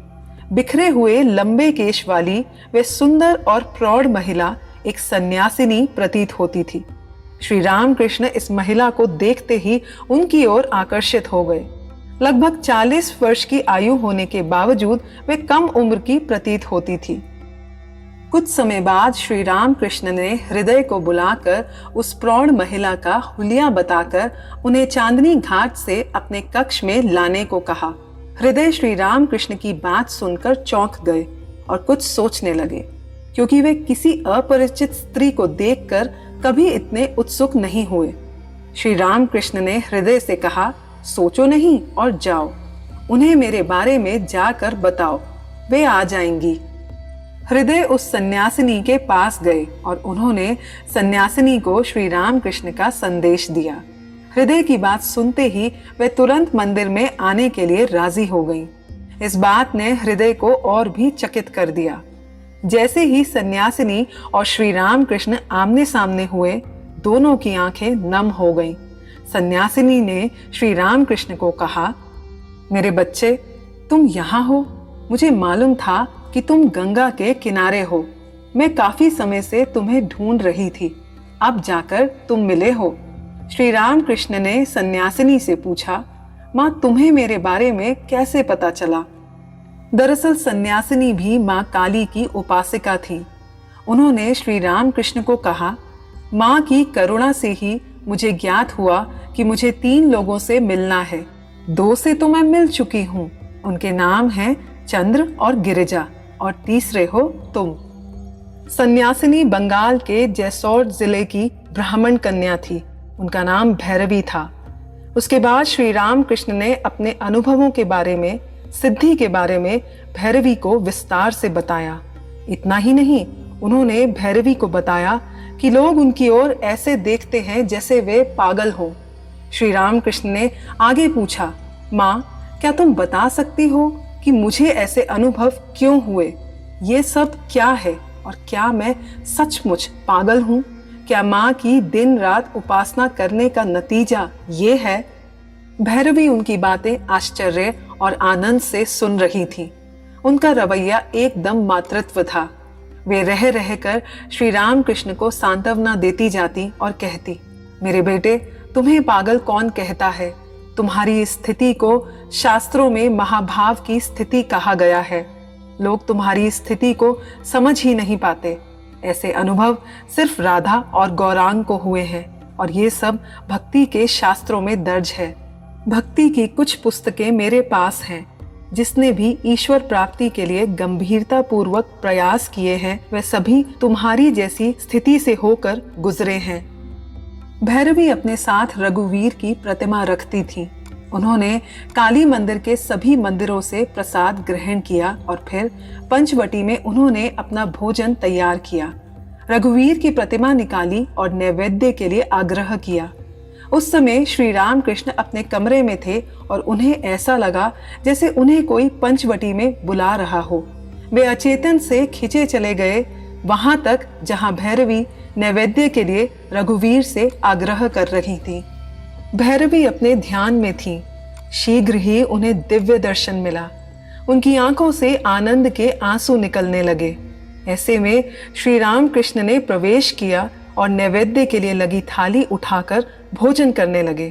बिखरे हुए लंबे केश वाली वे सुंदर और प्रौढ़ महिला एक सन्यासिनी प्रतीत होती थी। श्री राम कृष्ण इस महिला को देखते ही उनकी ओर आकर्षित हो गए। लगभग 40 वर्ष की आयु होने के बावजूद वे कम उम्र की प्रतीत होती थी। कुछ समय बाद श्री राम कृष्ण ने हृदय को बुलाकर उस प्रौढ़ महिला का हुलिया बताकर उन्हें चांदनी घाट से अपने कक्ष में लाने को कहा। हृदय श्री राम कृष्ण की बात सुनकर चौंक गए और कुछ सोचने लगे, क्योंकि वे किसी अपरिचित स्त्री को देखकर कभी इतने उत्सुक नहीं हुए। श्री रामकृष्ण ने हृदय से कहा, सोचो नहीं और जाओ, उन्हें मेरे बारे में जाकर बताओ, वे आ जाएंगी। हृदय उस सन्यासिनी के पास गए और उन्होंने सन्यासिनी को श्री रामकृष्ण का संदेश दिया। हृदय की बात सुनते ही वे तुरंत मंदिर में आने के लिए राजी हो गईं। इस बात ने हृदय को और भी चकित कर दिया। जैसे ही सन्यासिनी और श्री रामकृष्ण आमने सामने हुए, दोनों की आंखें नम हो गईं। सन्यासिनी ने श्री रामकृष्ण को कहा, मेरे बच्चे, तुम यहाँ हो। मुझे मालूम था कि तुम गंगा के किनारे हो। मैं काफी समय से तुम्हें ढूंढ रही थी। अब जाकर तुम मिले हो। श्री रामकृष्ण ने सन्यासिनी से पूछा, माँ, तुम्हें मेरे बारे में कैसे पता चला? दरअसल सन्यासिनी भी माँ काली की उपासिका थी। उन्होंने श्री रामकृष्ण को कहा, माँ की करुणा से ही मुझे ज्ञात हुआ कि मुझे 3 लोगों से मिलना है। 2 से तो मैं मिल चुकी हूँ। उनके नाम हैं चंद्र और गिरिजा, और तीसरे हो तुम। सन्यासिनी बंगाल के जैसौर जिले की ब्राह्मण कन्या थी। उनका नाम भैरवी था। उसके बाद श्री रामकृष्ण ने अपने अनुभवों के बारे में, सिद्धि के बारे में भैरवी को विस्तार से बताया। इतना ही नहीं, उन्होंने भैरवी को बताया कि लोग उनकी ओर ऐसे देखते हैं जैसे वे पागल हो। श्री रामकृष्ण ने आगे पूछा, माँ, क्या तुम बता सकती हो कि मुझे ऐसे अनुभव क्यों हुए? ये सब क्या है और क्या मैं सचमुच पागल हूँ? क्या माँ की दिन रात उपासना करने का नतीजा ये है? भैरवी उनकी बातें आश्चर्य और आनंद से सुन रही थी। उनका रवैया एकदम मातृत्व था। वे रह रहकर श्री रामकृष्ण को सांत्वना देती जाती और कहती, मेरे बेटे, तुम्हें पागल कौन कहता है? तुम्हारी स्थिति को शास्त्रों में महाभाव की स्थिति कहा गया है। लोग तुम्हारी स्थिति को समझ ही नहीं पाते। ऐसे अनुभव सिर्फ राधा और गौरांग को हुए हैं, और ये सब भक्ति के शास्त्रों में दर्ज है। भक्ति की कुछ पुस्तकें मेरे पास हैं। जिसने भी ईश्वर प्राप्ति के लिए गंभीरता पूर्वक प्रयास किए हैं, वे सभी तुम्हारी जैसी स्थिति से होकर गुजरे हैं। भैरवी अपने साथ रघुवीर की प्रतिमा रखती थी। उन्होंने काली मंदिर के सभी मंदिरों से प्रसाद ग्रहण किया और फिर पंचवटी में उन्होंने अपना भोजन तैयार किया। रघुवीर की प्रतिमा निकाली और नैवेद्य के लिए आग्रह किया। उस समय श्री रामकृष्ण अपने कमरे में थे और उन्हें ऐसा लगा जैसे उन्हें कोई पंचवटी में बुला रहा हो। वे अचेतन से खिंचे चले गए वहां तक जहां भैरवी नैवेद्य के लिए रघुवीर से आग्रह कर रही थी। भैरवी अपने ध्यान में थी। शीघ्र ही उन्हें दिव्य दर्शन मिला। उनकी आंखों से आनंद के आंसू निकलने लगे। ऐसे में श्री रामकृष्ण ने प्रवेश किया और नैवेद्य के लिए लगी थाली उठाकर भोजन करने लगे।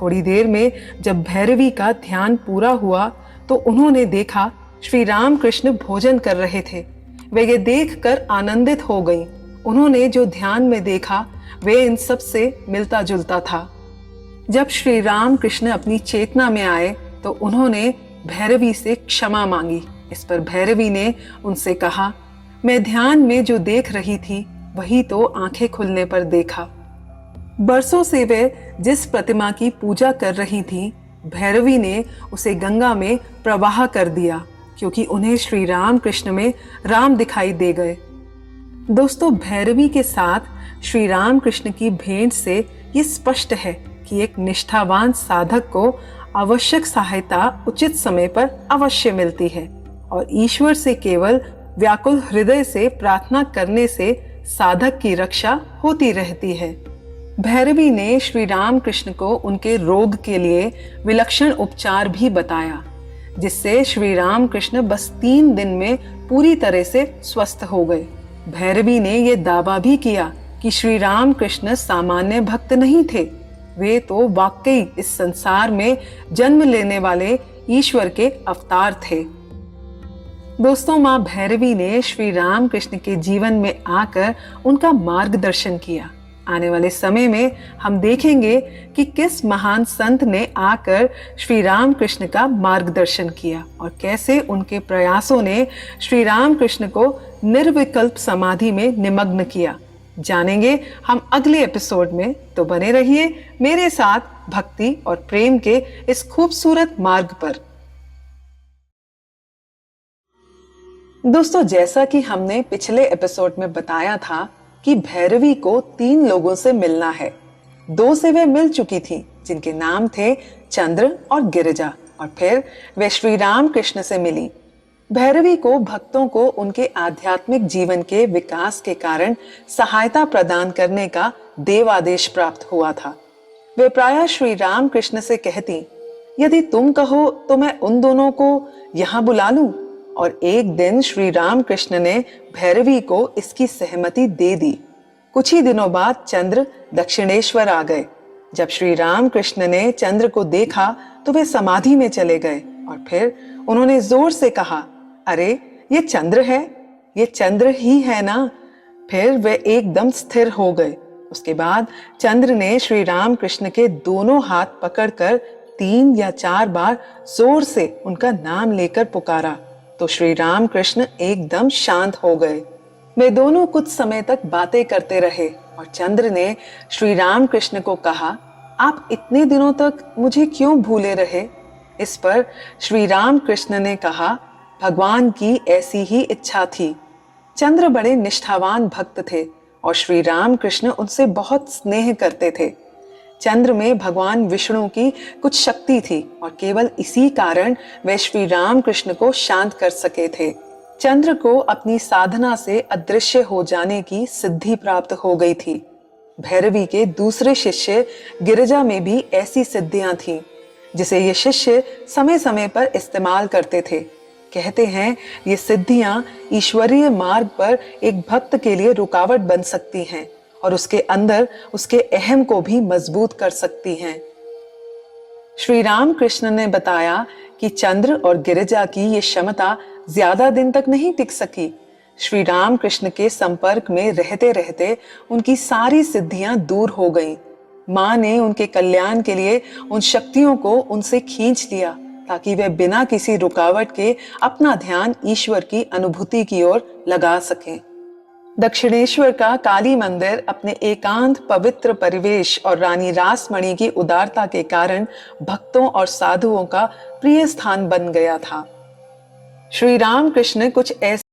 थोड़ी देर में जब भैरवी का ध्यान पूरा हुआ तो उन्होंने देखा श्री रामकृष्ण भोजन कर रहे थे। वे ये देखकर आनंदित हो गईं। उन्होंने जो ध्यान में देखा वे इन सब से मिलता जुलता था। जब श्री रामकृष्ण अपनी चेतना में आए तो उन्होंने भैरवी से क्षमा मांगी। इस पर भैरवी ने उनसे कहा, मैं ध्यान में जो देख रही थी वही तो आंखें खुलने पर देखा। बरसों से वे जिस प्रतिमा की पूजा कर रही थी, भैरवी ने उसे गंगा में प्रवाह कर दिया, क्योंकि उन्हें श्री रामकृष्ण में राम दिखाई दे गए। दोस्तों, भैरवी के साथ श्री रामकृष्ण की भेंट से ये स्पष्ट है कि एक निष्ठावान साधक को आवश्यक सहायता उचित समय पर अवश्य मिलती है, और ईश्वर से केवल व्याकुल हृदय से प्रार्थना करने से साधक की रक्षा होती रहती है। भैरवी ने श्री रामकृष्ण को उनके रोग के लिए विलक्षण उपचार भी बताया, जिससे श्री रामकृष्ण बस 3 दिन में पूरी तरह से स्वस्थ हो गए। भैरवी ने यह दावा भी किया कि श्री रामकृष्ण सामान्य भक्त नहीं थे, वे तो वाकई इस संसार में जन्म लेने वाले ईश्वर के अवतार थे। दोस्तों, माँ भैरवी ने श्री रामकृष्ण के जीवन में आकर उनका मार्गदर्शन किया। आने वाले समय में हम देखेंगे कि किस महान संत ने आकर श्री राम कृष्ण का मार्गदर्शन किया और कैसे उनके प्रयासों ने श्री राम कृष्ण को निर्विकल्प समाधि में निमग्न किया। जानेंगे हम अगले एपिसोड में, तो बने रहिए मेरे साथ भक्ति और प्रेम के इस खूबसूरत मार्ग पर। दोस्तों, जैसा कि हमने पिछले एपिसोड में बताया था कि भैरवी को 3 लोगों से मिलना है। 2 से वे मिल चुकी थी, जिनके नाम थे चंद्र और गिरिजा, और फिर वे श्री राम कृष्ण से मिली। भैरवी को भक्तों को उनके आध्यात्मिक जीवन के विकास के कारण सहायता प्रदान करने का देवादेश प्राप्त हुआ था। वे प्रायः श्री राम कृष्ण से कहती, यदि तुम कहो तो मैं उन दोनों को यहाँ बुला लूं। और एक दिन श्री राम कृष्ण ने भैरवी को इसकी सहमति दे दी। कुछ ही दिनों बाद चंद्र दक्षिणेश्वर आ गए। जब श्री राम कृष्ण ने चंद्र को देखा तो वे समाधि में चले गए और फिर उन्होंने जोर से कहा, अरे ये चंद्र है, ये चंद्र ही है ना। फिर वे एकदम स्थिर हो गए। उसके बाद चंद्र ने श्री राम कृष्ण के दोनों हाथ पकड़कर 3 या 4 बार जोर से उनका नाम लेकर पुकारा तो श्री राम कृष्ण एकदम शांत हो गए। वे दोनों कुछ समय तक बातें करते रहे और चंद्र ने श्री राम कृष्ण को कहा, आप इतने दिनों तक मुझे क्यों भूले रहे। इस पर श्री राम कृष्ण ने कहा, भगवान की ऐसी ही इच्छा थी। चंद्र बड़े निष्ठावान भक्त थे और श्री राम कृष्ण उनसे बहुत स्नेह करते थे। चंद्र में भगवान विष्णु की कुछ शक्ति थी और केवल इसी कारण वे श्री राम कृष्ण को शांत कर सके थे। चंद्र को अपनी साधना से अदृश्य हो जाने की सिद्धि प्राप्त हो गई थी। भैरवी के दूसरे शिष्य गिरिजा में भी ऐसी सिद्धियां थीं, जिसे ये शिष्य समय समय पर इस्तेमाल करते थे। कहते हैं ये सिद्धियां ईश्वरीय मार्ग पर एक भक्त के लिए रुकावट बन सकती हैं और उसके अंदर उसके अहम को भी मजबूत कर सकती हैं। श्री राम कृष्ण ने बताया कि चंद्र और गिरिजा की ये क्षमता ज्यादा दिन तक नहीं टिक सकी। श्री राम कृष्ण के संपर्क में रहते रहते उनकी सारी सिद्धियां दूर हो गईं। माँ ने उनके कल्याण के लिए उन शक्तियों को उनसे खींच लिया ताकि वे बिना किसी रुकावट के अपना ध्यान ईश्वर की अनुभूति की ओर लगा सकें। दक्षिणेश्वर का काली मंदिर अपने एकांत पवित्र परिवेश और रानी रासमणि की उदारता के कारण भक्तों और साधुओं का प्रिय स्थान बन गया था। श्री राम कृष्ण कुछ ऐसे